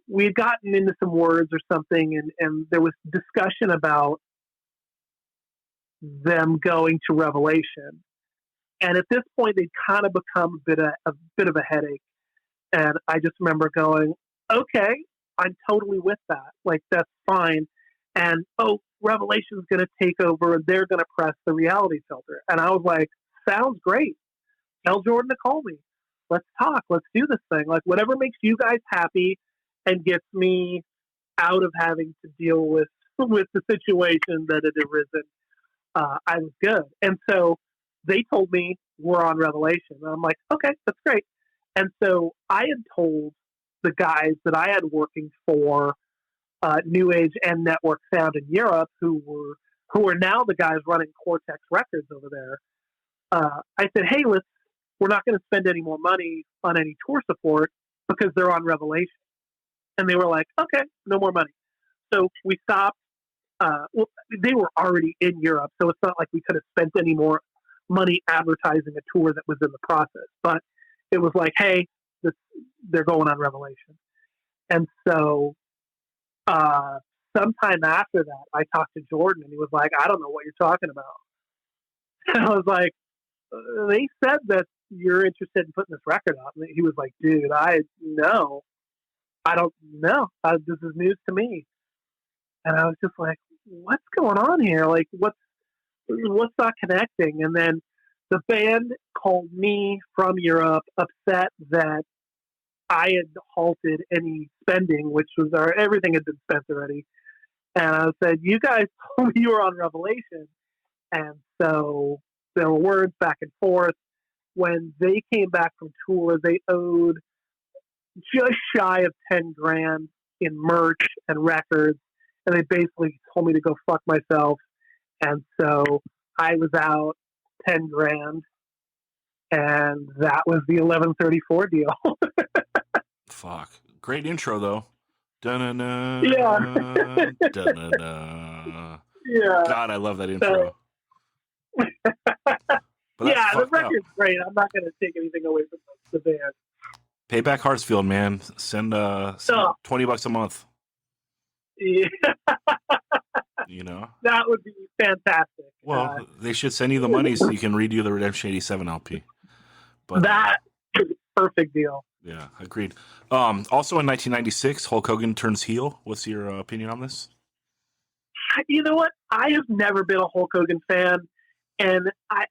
we had gotten into some words or something, and there was discussion about them going to Revelation. And at this point, they'd kind of become a bit of a headache. And I just remember going, okay, I'm totally with that. Like, that's fine. And, oh, Revelation's going to take over and they're going to press the Reality Filter. And I was like, sounds great. Tell Jordan to call me. Let's talk. Let's do this thing. Like, whatever makes you guys happy and gets me out of having to deal with the situation that had arisen, I was good. And so they told me we're on Revelation. And I'm like, okay, that's great. And so I had told the guys that I had working for New Age and Network Sound in Europe, who were now the guys running Cortex Records over there. I said, hey, we're not going to spend any more money on any tour support because they're on Revelation. And they were like, okay, no more money. So we stopped. Well, they were already in Europe, so it's not like we could have spent any more money advertising a tour that was in the process. But it was like, hey, they're going on Revelation. And so sometime after that, I talked to Jordan, and he was like, I don't know what you're talking about. And I was like, they said that you're interested in putting this record out. And he was like, dude, I don't know. This is news to me. And I was just like, what's going on here? Like, what's not connecting? And then the band called me from Europe, upset that I had halted any spending, which was everything had been spent already. And I said, you guys told me you were on Revelation. And so there were words back and forth. When they came back from tour, they owed just shy of 10 grand in merch and records. And they basically told me to go fuck myself. And so I was out 10 grand. And that was the 1134 deal. Fuck. Great intro though. Da-na-na, Yeah. da-na-na. Yeah. God, I love that intro. But that's Yeah, the fucked up. record's great. I'm not going to take anything away from the band. Payback Hartsfield, man. Send $20 a month. Yeah, You know. that would be fantastic. Well, they should send you the money so you can redo the Redemption '87 LP. But that is a perfect deal. yeah, agreed. Also in 1996, Hulk Hogan turns heel. What's your opinion on this? You know what? I have never been a Hulk Hogan fan, and I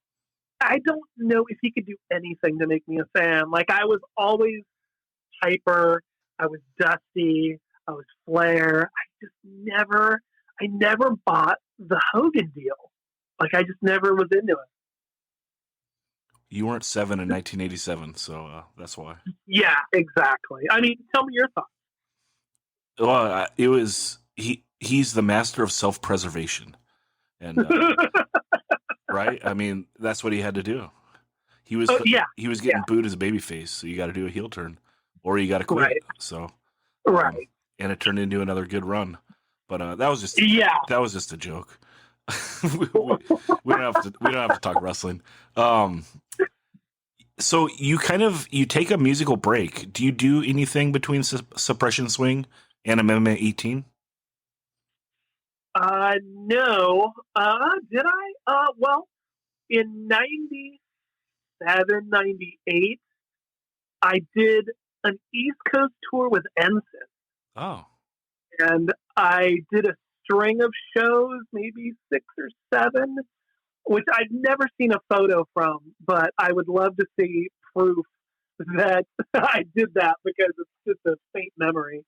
don't know if he could do anything to make me a fan. Like, I was always Hyper, I was Dusty, I was Flair. I never bought the Hogan deal. Like, I just never was into it. You weren't 7 in 1987, so that's why. Yeah, exactly. I mean, tell me your thoughts. Well, it was he's the master of self-preservation, and right. I mean, that's what he had to do. He was he was getting booed as a babyface, so you got to do a heel turn, or you got to quit. Right. So right, and it turned into another good run. But that was just a joke. we don't have to talk wrestling. So you take a musical break. Do you do anything between Suppression Swing and Amendment 18? No. Did I? Well, in 97, 98, I did an East Coast tour with Ensign. Oh. And I did a string of shows, maybe 6 or 7, which I've never seen a photo from, but I would love to see proof that I did that because it's just a faint memory.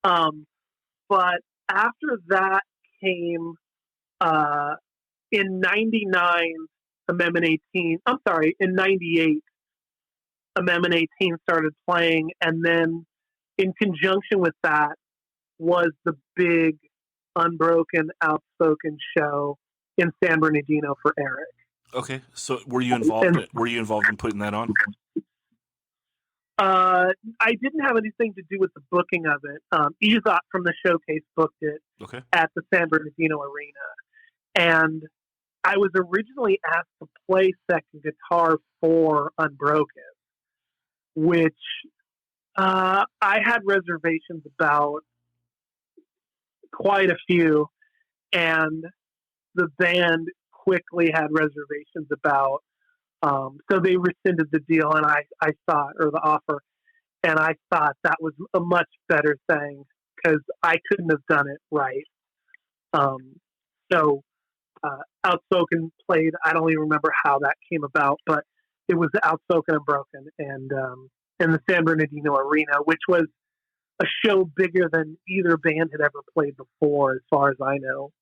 But after that came in 99, Amendment 18. I'm sorry, in 98, Amendment 18 started playing, and then in conjunction with that was the big Unbroken, Outspoken show in San Bernardino for Eric. Okay, so were you involved in putting that on? I didn't have anything to do with the booking of it. Ezot from the Showcase booked it at the San Bernardino Arena. And I was originally asked to play second guitar for Unbroken, which I had reservations about quite a few, and the band quickly had reservations about. So they rescinded the deal, and I thought, or the offer, and I thought that was a much better thing because I couldn't have done it right. So Outspoken played. I don't even remember how that came about, but it was the Outspoken and Broken, and in the San Bernardino Arena, which was a show bigger than either band had ever played before, as far as I know.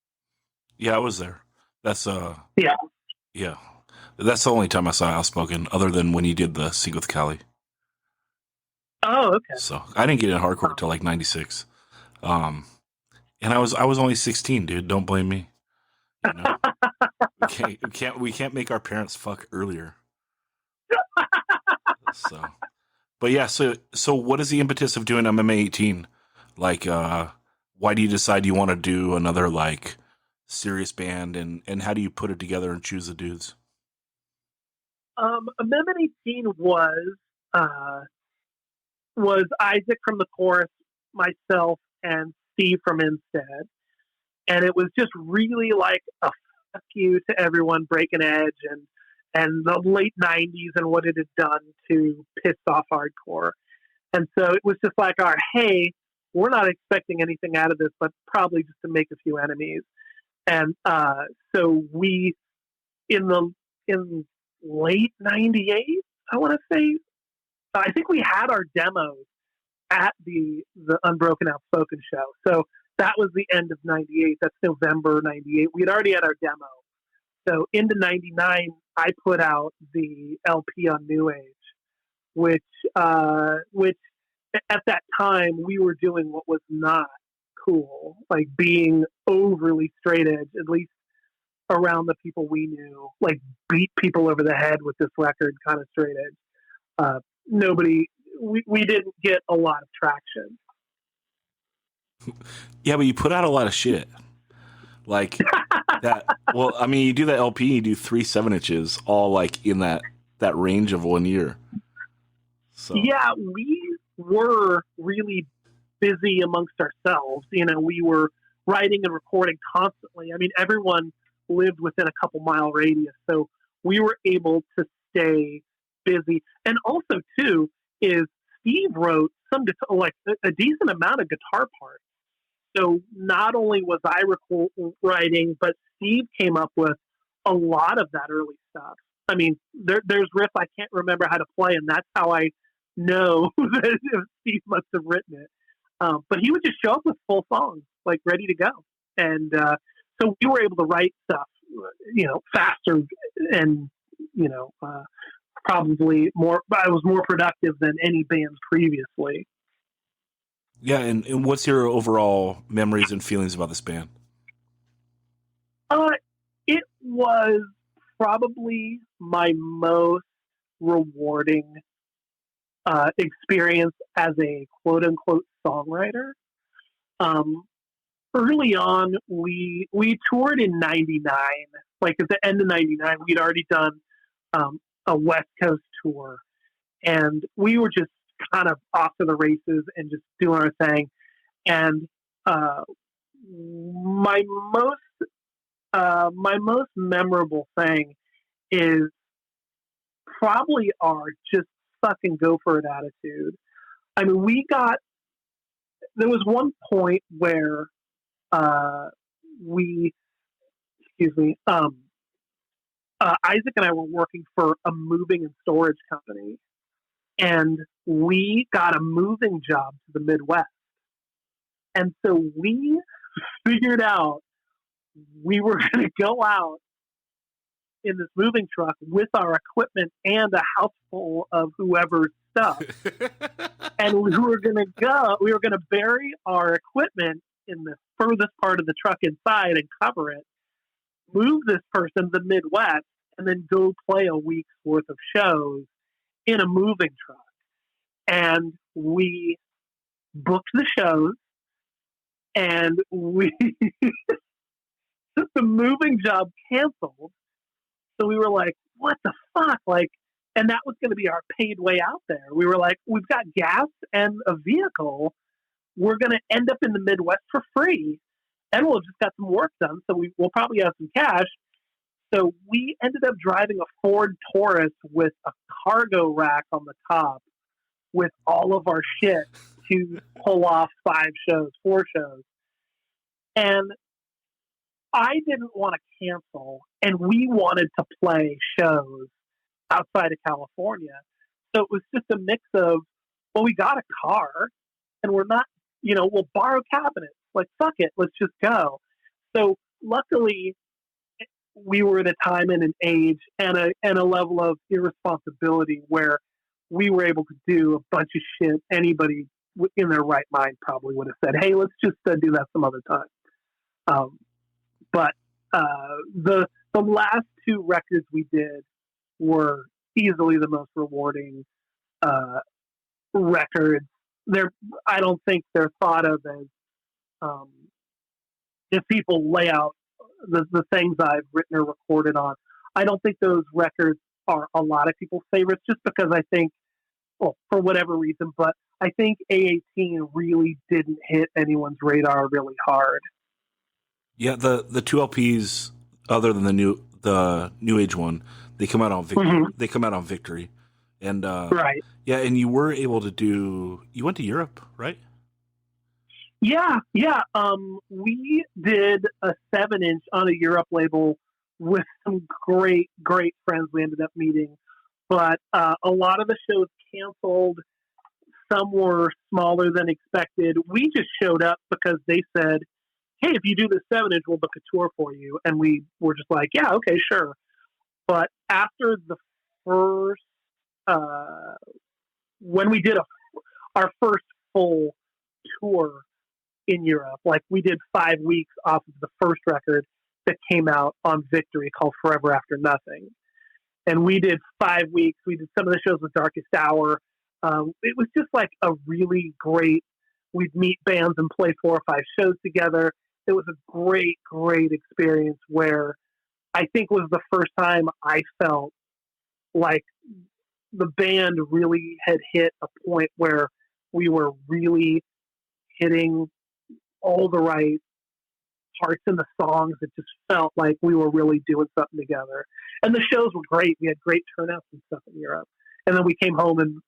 Yeah, I was there. That's yeah. That's the only time I saw Outspoken, other than when he did the Sing with Callie. Oh, okay. So I didn't get in hardcore until like '96, and I was only 16, dude. Don't blame me. You know? we can't make our parents fuck earlier. So, but yeah. So what is the impetus of doing MMA 18? Like, why do you decide you want to do another like serious band, and how do you put it together and choose the dudes? Amendment 18 was Isaac from the Chorus, myself, and Steve from Instead. And it was just really like a fuck you to everyone, Breaking Edge and the late 90s and what it had done to piss off hardcore. And so it was just like, hey, we're not expecting anything out of this, but probably just to make a few enemies. And so we, in late 98, I want to say, I think we had our demos at the Unbroken Outspoken show. So that was the end of 98. That's November 98. We had already had our demo. So into 99, I put out the LP on New Age, which at that time we were doing what was not cool, like being overly straight edge, at least around the people we knew, like beat people over the head with this record, kind of straight edge. We didn't get a lot of traction. Yeah, but you put out a lot of shit. Like that. Well, I mean, you do that LP, you do 3 7-inches, all like in that range of 1 year. So Yeah, we were really busy amongst ourselves. We were writing and recording constantly. I mean, everyone lived within a couple mile radius, so we were able to stay busy. And also, too, is Steve wrote some like a decent amount of guitar parts. So not only was I writing, but Steve came up with a lot of that early stuff. I mean, there's riffs I can't remember how to play, and that's how I know that Steve must have written it. But he would just show up with full songs, like ready to go. And so we were able to write stuff, faster and, probably more, I was more productive than any bands previously. yeah, and what's your overall memories and feelings about this band? It was probably my most rewarding experience as a quote unquote songwriter. Early on, we toured in '99. Like at the end of '99, we'd already done a West Coast tour, and we were just kind of off to the races and just doing our thing. And my most memorable thing is probably our just fucking go for it attitude. I mean, there was one point where we, excuse me, Isaac and I were working for a moving and storage company, and we got a moving job to the Midwest. And so we figured out we were going to go out in this moving truck with our equipment and a house full of whoever's stuff. And we were going to bury our equipment in the furthest part of the truck inside and cover it, move this person to the Midwest, and then go play a week's worth of shows in a moving truck. And we booked the shows, and the moving job canceled. So we were like, what the fuck? Like, and that was going to be our paid way out there. We were like, we've got gas and a vehicle. We're going to end up in the Midwest for free, and we'll just got some work done. So we'll probably have some cash. So we ended up driving a Ford Taurus with a cargo rack on the top with all of our shit to pull off 4 shows. And I didn't want to cancel, and we wanted to play shows outside of California. So it was just a mix of, well, we got a car, and we're not, we'll borrow cabinets. Like, fuck it, let's just go. So luckily, we were at a time and an age and a level of irresponsibility where we were able to do a bunch of shit anybody in their right mind probably would have said, hey, let's just do that some other time. But the last 2 records we did were easily the most rewarding records. I don't think they're thought of as if people lay out the things I've written or recorded on. I don't think those records are a lot of people's favorites, just because I think, well, for whatever reason, but I think A18 really didn't hit anyone's radar really hard. Yeah, the 2 LPs, other than the new age one, they come out on Victory. Mm-hmm. They come out on Victory, and Right. Yeah, and you were able to do. You went to Europe, right? Yeah. We did a 7-inch on a Europe label with some great friends we ended up meeting, but a lot of the shows canceled. Some were smaller than expected. We just showed up because they said, hey, if you do the 7-inch, we'll book a tour for you. And we were just like, yeah, okay, sure. But after the first, when we did our first full tour in Europe, like we did 5 weeks off of the first record that came out on Victory called Forever After Nothing. And we did 5 weeks. We did some of the shows with Darkest Hour. It was just like a really great, we'd meet bands and play 4 or 5 shows together. it was a great, great experience where I think was the first time I felt like the band really had hit a point where we were really hitting all the right parts in the songs. It just felt like we were really doing something together. And the shows were great. We had great turnouts and stuff in Europe. And then we came home and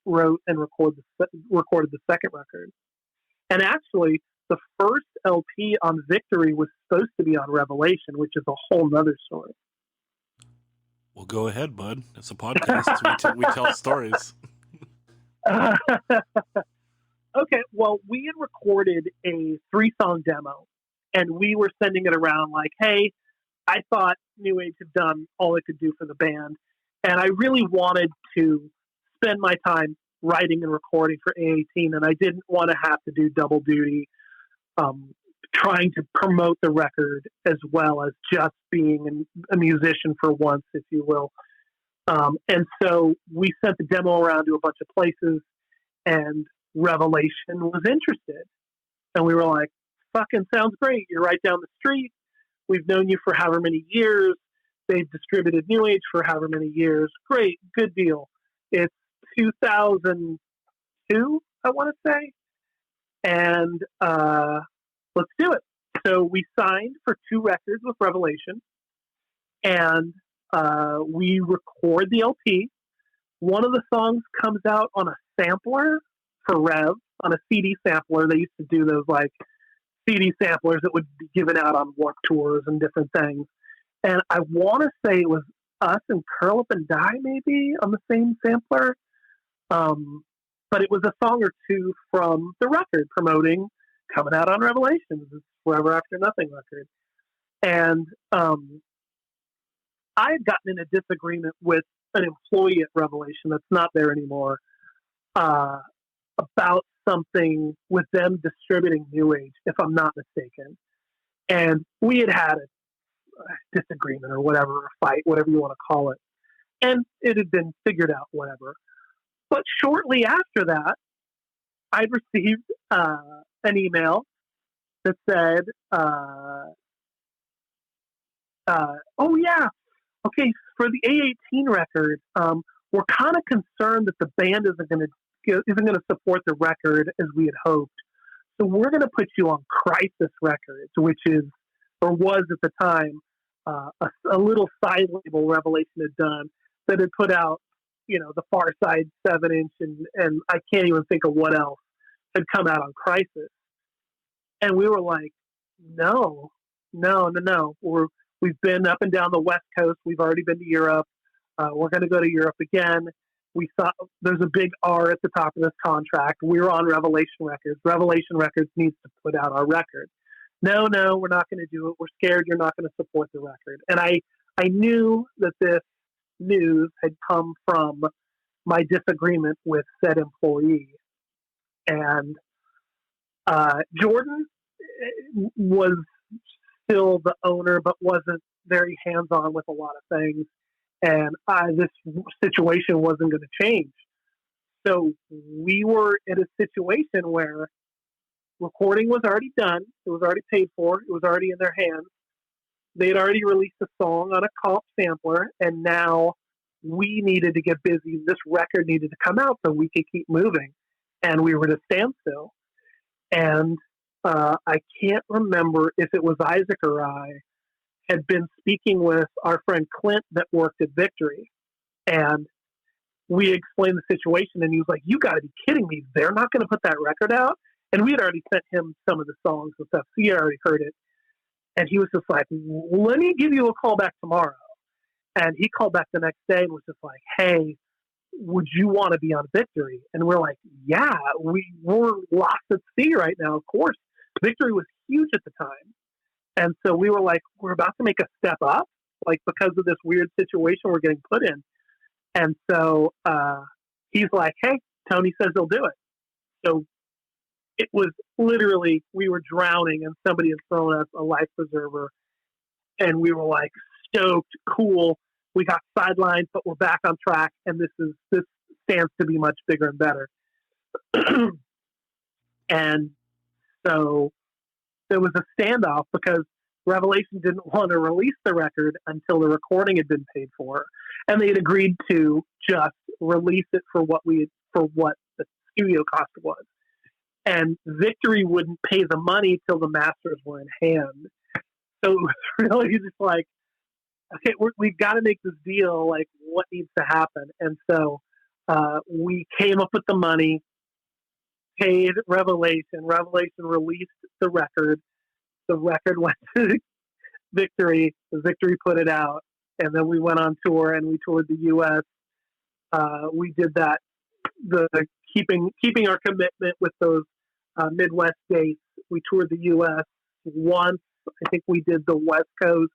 wrote and recorded the second record. And actually, the first LP on Victory was supposed to be on Revelation, which is a whole nother story. Well, go ahead, bud. It's a podcast. We tell stories. Okay, well, we had recorded a 3-song demo, and we were sending it around like, hey, I thought New Age had done all it could do for the band, and I really wanted to spend my time writing and recording for A18, and I didn't want to have to do double duty, trying to promote the record as well as just being a musician for once, if you will. And so we sent the demo around to a bunch of places, and Revelation was interested. And we were like, fucking sounds great. You're right down the street. We've known you for however many years. They've distributed New Age for however many years. Great, good deal. It's 2002, I want to say. And let's do it. So we signed for 2 records with Revelation. And we record the LP. One of the songs comes out on a sampler for Rev, on a CD sampler. They used to do those like CD samplers that would be given out on Warped Tours and different things. And I want to say it was us and Curl Up and Die maybe on the same sampler. But it was a song or two from the record promoting coming out on Revelations, it's Forever After Nothing record. And I had gotten in a disagreement with an employee at Revelation that's not there anymore, about something with them distributing New Age, if I'm not mistaken. And we had a disagreement or whatever, a fight, whatever you want to call it. And it had been figured out, whatever. But shortly after that, I received an email that said, oh yeah, okay, for the A18 record, we're kind of concerned that the band isn't going to support the record as we had hoped. So we're going to put you on Crisis Records, which is, or was at the time, a little side label Revelation had done that had put out, the Far Side 7-inch and I can't even think of what else had come out on Crisis. And we were like, no. We've been up and down the West Coast. We've already been to Europe. We're going to go to Europe again. We saw there's a big R at the top of this contract. We're on Revelation Records. Revelation Records needs to put out our record. No, we're not going to do it. We're scared you're not going to support the record. And I knew that this news had come from my disagreement with said employee. And Jordan was still the owner, but wasn't very hands-on with a lot of things. And this situation wasn't going to change. So we were in a situation where recording was already done. It was already paid for. It was already in their hands. They had already released a song on a comp sampler, and now we needed to get busy. This record needed to come out so we could keep moving. And we were at a standstill. And I can't remember if it was Isaac or I had been speaking with our friend Clint that worked at Victory. And we explained the situation, and he was like, you got to be kidding me. They're not going to put that record out? And we had already sent him some of the songs and stuff, so he had already heard it. And he was just like, let me give you a call back tomorrow. And he called back the next day and was just like, hey, would you want to be on Victory? And we're like, yeah, we're lost at sea right now, of course. Victory was huge at the time. And so we were like, we're about to make a step up, like because of this weird situation we're getting put in. And so he's like, hey, Tony says he'll do it. So it was literally, we were drowning and somebody had thrown us a life preserver. And we were like, stoked, cool. We got sidelined, but we're back on track. And this stands to be much bigger and better. And so there was a standoff because Revelation didn't want to release the record until the recording had been paid for, and they had agreed to just release it for what the studio cost was. And Victory wouldn't pay the money till the masters were in hand. So it was really just like, okay, we've got to make this deal. Like, what needs to happen? And so we came up with the money, paid Revelation. Revelation released the record. The record went to Victory. Victory put it out, and then we went on tour and we toured the U.S. We did that, keeping our commitment with those Midwest dates. We toured the U.S. once. I think we did the West Coast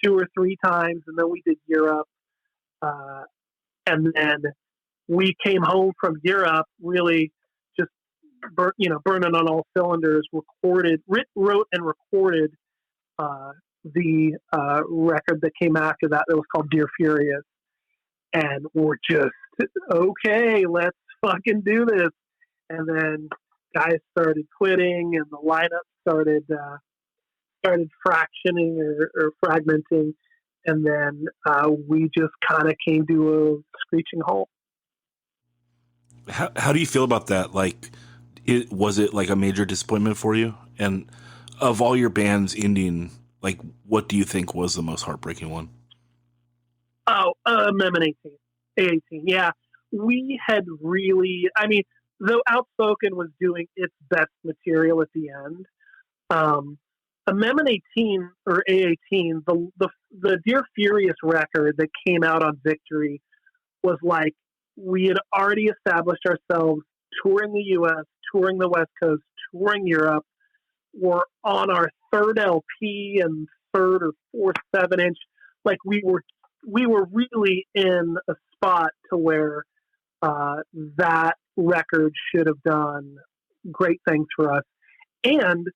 2 or 3 times, and then we did Europe. And then we came home from Europe really just burning on all cylinders. Wrote and recorded the record that came after that. That was called Dear Furious, and we're just okay. Let's fucking do this. And then guys started quitting, and the lineup started fractioning or fragmenting, and then we just kind of came to a screeching halt. How do you feel about that? Like, was it like a major disappointment for you? And of all your bands ending, like, what do you think was the most heartbreaking one? Oh, Amendment 18. Yeah, we had really, I mean, though Outspoken was doing its best material at the end, Amendment 18 or A18, the Dear Furious record that came out on Victory was like, we had already established ourselves touring the U.S., touring the West Coast, touring Europe. We're on our 3rd LP and 3rd or 4th 7-inch. Like, we were really in a spot to where that record should have done great things for us. And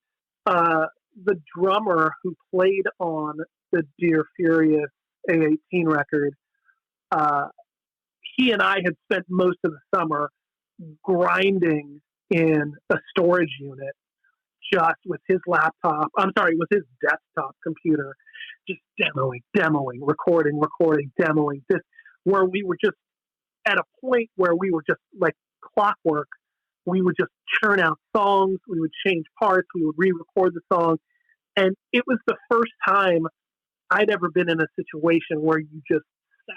the drummer who played on the Dear Furious A18 record, he and I had spent most of the summer grinding in a storage unit just with his desktop computer, just demoing, recording, demoing. This, where we were just at a point where we were just like clockwork. We would just churn out songs. We would change parts. We would re-record the song. And it was the first time I'd ever been in a situation where you just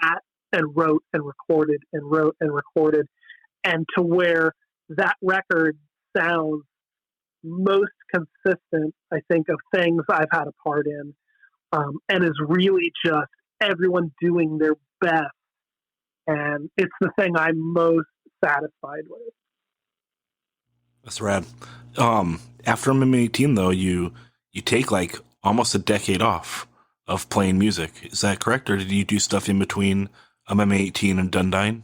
sat and wrote and recorded and wrote and recorded, and to where that record sounds most consistent, I think, of things I've had a part in, and is really just everyone doing their best. And it's the thing I'm most satisfied with. That's rad. After MM18, though, you take like almost a decade off of playing music. Is that correct? Or did you do stuff in between MM18 and Dundyne?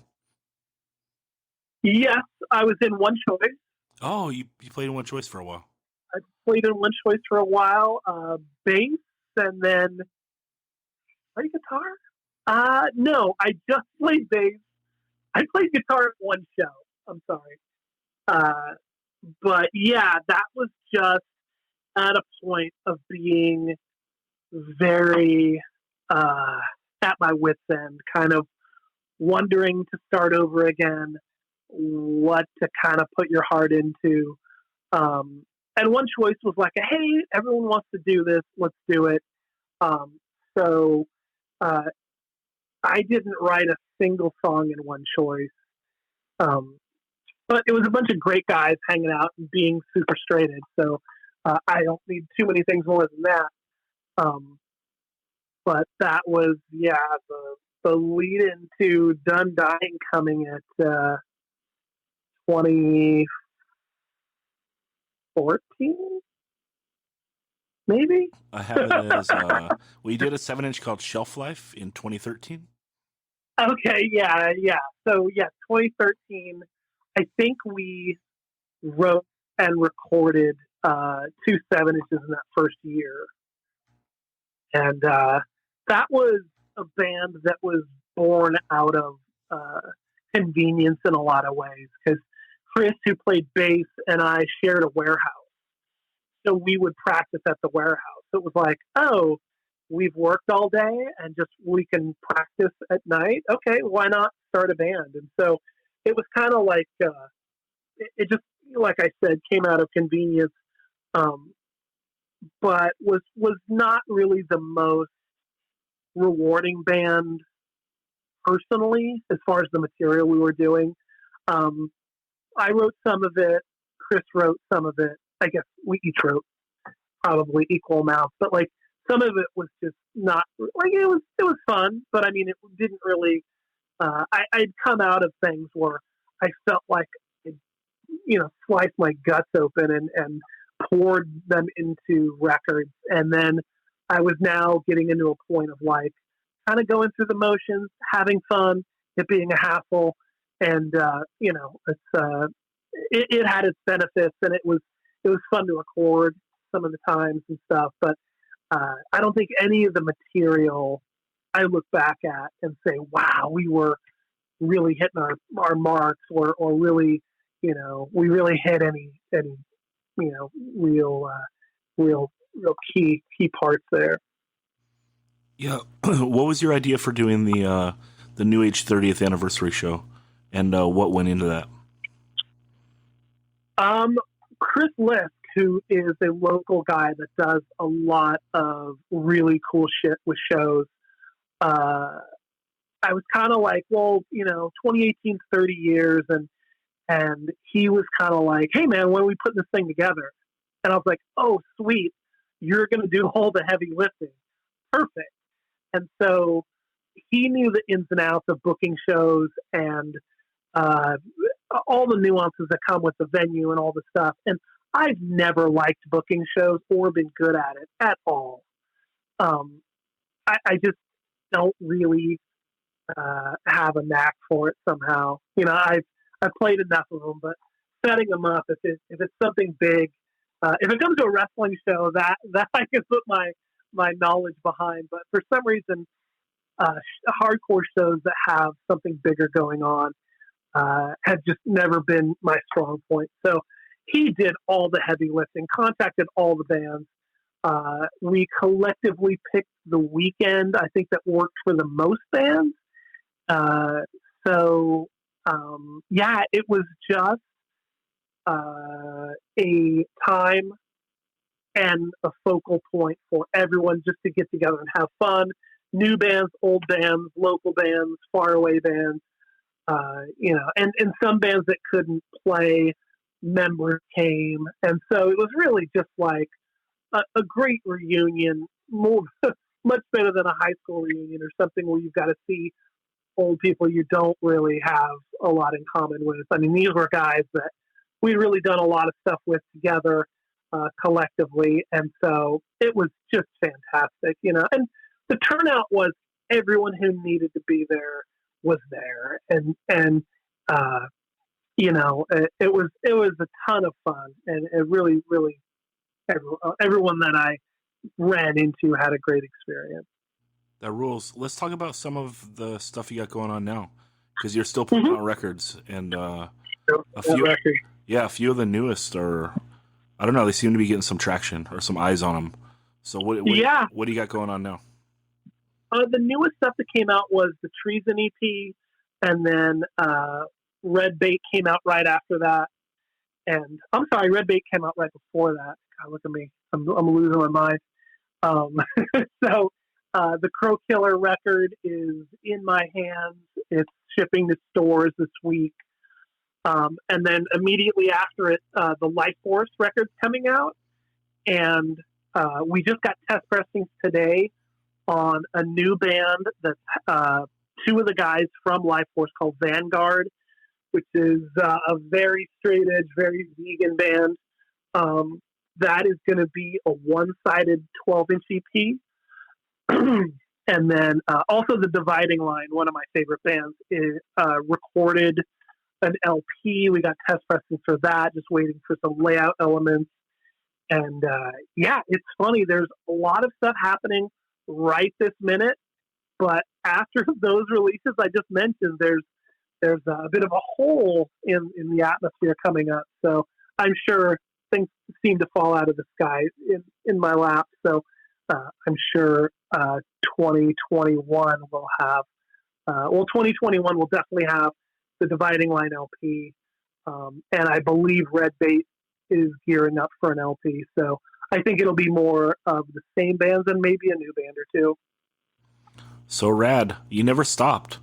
Yes, I was in One Choice. Oh, you played in One Choice for a while. I played in One Choice for a while, bass, and then play guitar? No, I just played bass. I played guitar at one show. I'm sorry. But yeah, that was just at a point of being very at my wit's end, kind of wondering to start over again, what to kind of put your heart into. And One Choice was like, hey, everyone wants to do this, let's do it. So I didn't write a single song in One Choice. But it was a bunch of great guys hanging out and being super straighted. So I don't need too many things more than that. But that was, the lead into Done Dying coming at 2014, maybe? I have it as, we did a 7-inch called Shelf Life in 2013. Okay, yeah. So, 2013, I think we wrote and recorded 2 7-inches in that first year. And that was a band that was born out of convenience in a lot of ways, because Chris, who played bass, and I shared a warehouse. so we would practice at the warehouse. It was like, oh, we've worked all day and just we can practice at night. Okay, why not start a band? And so it was kind of like it just, like I said, came out of convenience, but was not really the most rewarding band personally as far as the material we were doing. I wrote some of it. Chris wrote some of it. I guess we each wrote probably equal amounts, but like some of it was just not like it was fun, but I mean it didn't really. I'd come out of things where I felt like I'd, sliced my guts open and poured them into records, and then I was now getting into a point of like kind of going through the motions, having fun, it being a hassle, and it had its benefits, and it was fun to record some of the times and stuff, but I don't think any of the material I look back at and say, wow, we were really hitting our marks, or really, we really hit any real key parts there. Yeah. What was your idea for doing the New Age 30th anniversary show, and what went into that? Chris Lisk, who is a local guy that does a lot of really cool shit with shows. I was kind of like, well, 2018's 30 years, and he was kind of like, hey man, when are we putting this thing together? And I was like, oh sweet, you're going to do all the heavy lifting. Perfect. And so he knew the ins and outs of booking shows and all the nuances that come with the venue and all the stuff. And I've never liked booking shows or been good at it at all. I just don't really have a knack for it somehow. I've played enough of them, but setting them up, if it's something big, if it comes to a wrestling show, that I can put my knowledge behind. But for some reason, hardcore shows that have something bigger going on have just never been my strong point. So he did all the heavy lifting, contacted all the bands. We collectively picked the weekend, I think, that worked for the most bands. It was just a time and a focal point for everyone just to get together and have fun. New bands, old bands, local bands, faraway bands, and some bands that couldn't play, members came. And so it was really just like a great reunion, much better than a high school reunion or something where you've got to see old people you don't really have a lot in common with. I mean, these were guys that we'd really done a lot of stuff with together collectively. And so it was just fantastic, and the turnout was everyone who needed to be there was there. And it was a ton of fun, and it really, really, everyone that I ran into had a great experience. That rules. Let's talk about some of the stuff you got going on now, because you're still putting out records, and a few of the newest are, I don't know, they seem to be getting some traction or some eyes on them. So what do you got going on now? The newest stuff that came out was the Treason EP, and then Red Bait came out right after that. And I'm sorry, Red Bait came out right before that. God, look at me. I'm losing my mind. So the Crow Killer record is in my hands. It's shipping to stores this week. And then immediately after it, the Life Force record's coming out. And we just got test pressings today on a new band that's two of the guys from Life Force called Vanguard, which is a very straight edge, very vegan band. That is going to be a one-sided 12-inch EP. And then also the Dividing Line, one of my favorite bands, is recorded an LP. We got test pressings for that, just waiting for some layout elements. And it's funny. There's a lot of stuff happening right this minute, but after those releases I just mentioned, there's a bit of a hole in the atmosphere coming up. So I'm sure things seem to fall out of the sky in my lap. So I'm sure 2021 will have, 2021 will definitely have the Dividing Line LP. And I believe Red Bait is gearing up for an LP. So I think it'll be more of the same bands and maybe a new band or two. So rad. You never stopped.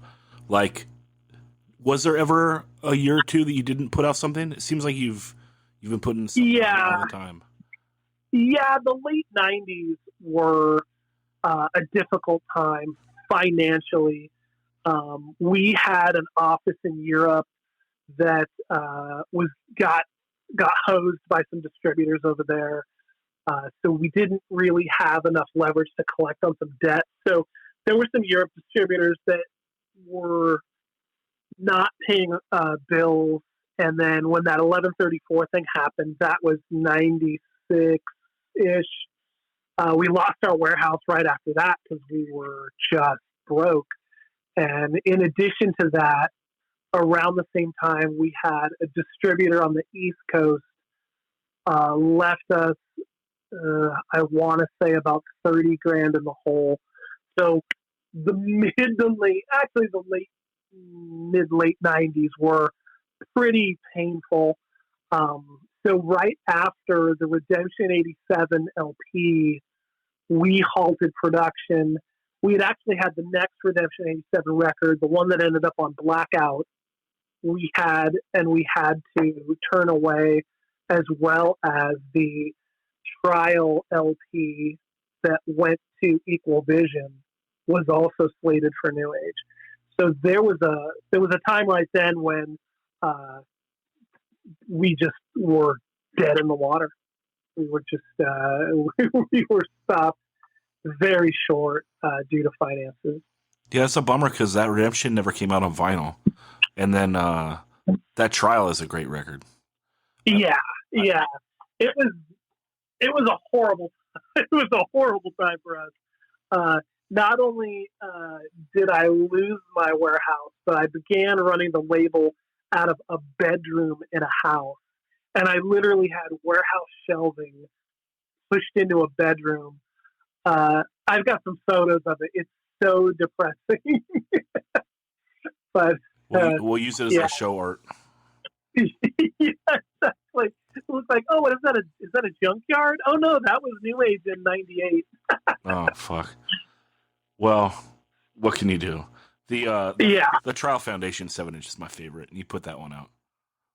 Like, was there ever a year or two that you didn't put out something? It seems like you've been putting something out all the time. Yeah, the late 90s were a difficult time financially. We had an office in Europe that got hosed by some distributors over there. So we didn't really have enough leverage to collect on some debt. So there were some Europe distributors that were not paying bills. And then when that 1134 thing happened, that was 96-ish. We lost our warehouse right after that because we were just broke. And in addition to that, around the same time, we had a distributor on the East Coast left us, I want to say about 30 grand in the hole. So the mid-late 90s were pretty painful. So right after the Redemption 87 LP, we halted production. We had actually had the next Redemption 87 record, the one that ended up on Blackout. We had to turn away, as well as the trial LP that went to Equal Vision was also slated for New Age. So there was a time right then when we just were dead in the water. We were just we were stopped very short due to finances. Yeah, it's a bummer because that Redemption never came out on vinyl, and then that Trial is a great record. Yeah. It was a horrible time for us. Not only did I lose my warehouse, but I began running the label out of a bedroom in a house. And I literally had warehouse shelving pushed into a bedroom. I've got some photos of it. It's so depressing. But we'll use it as a show art. Yeah, exactly. It looks like, oh, what is that? Is that a junkyard? Oh no, that was New Age in '98. Oh fuck. Well, what can you do? The Trial Foundation 7-inch is my favorite, and you put that one out.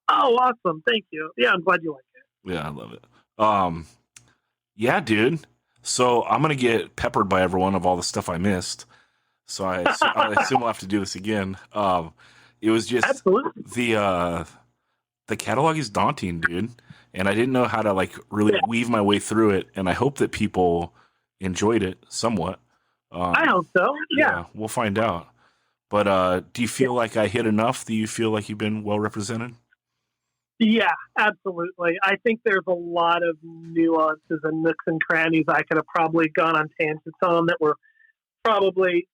Oh, awesome! Thank you. Yeah, I'm glad you like it. Yeah, I love it. Yeah, dude. So I'm gonna get peppered by everyone of all the stuff I missed. So I assume we'll have to do this again. It was just absolutely the catalog is daunting, dude, and I didn't know how to like really weave my way through it. And I hope that people enjoyed it somewhat. I hope so. Yeah, we'll find out. But do you feel like I hit enough? Do you feel like you've been well represented? Yeah, absolutely. I think there's a lot of nuances and nooks and crannies I could have probably gone on tangents on that were probably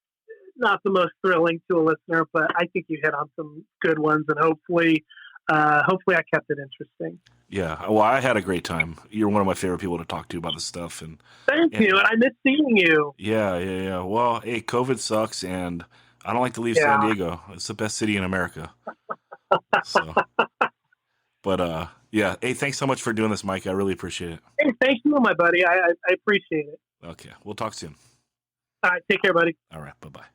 not the most thrilling to a listener, but I think you hit on some good ones, and hopefully I kept it interesting. Yeah, well, I had a great time. You're one of my favorite people to talk to about this stuff, and thank you. And I miss seeing you. Yeah. Well, hey, COVID sucks, and I don't like to leave San Diego. It's the best city in America. So, but yeah. Hey, thanks so much for doing this, Mike. I really appreciate it. Hey, thank you, my buddy. I appreciate it. Okay, we'll talk soon. All right, take care, buddy. All right, bye-bye.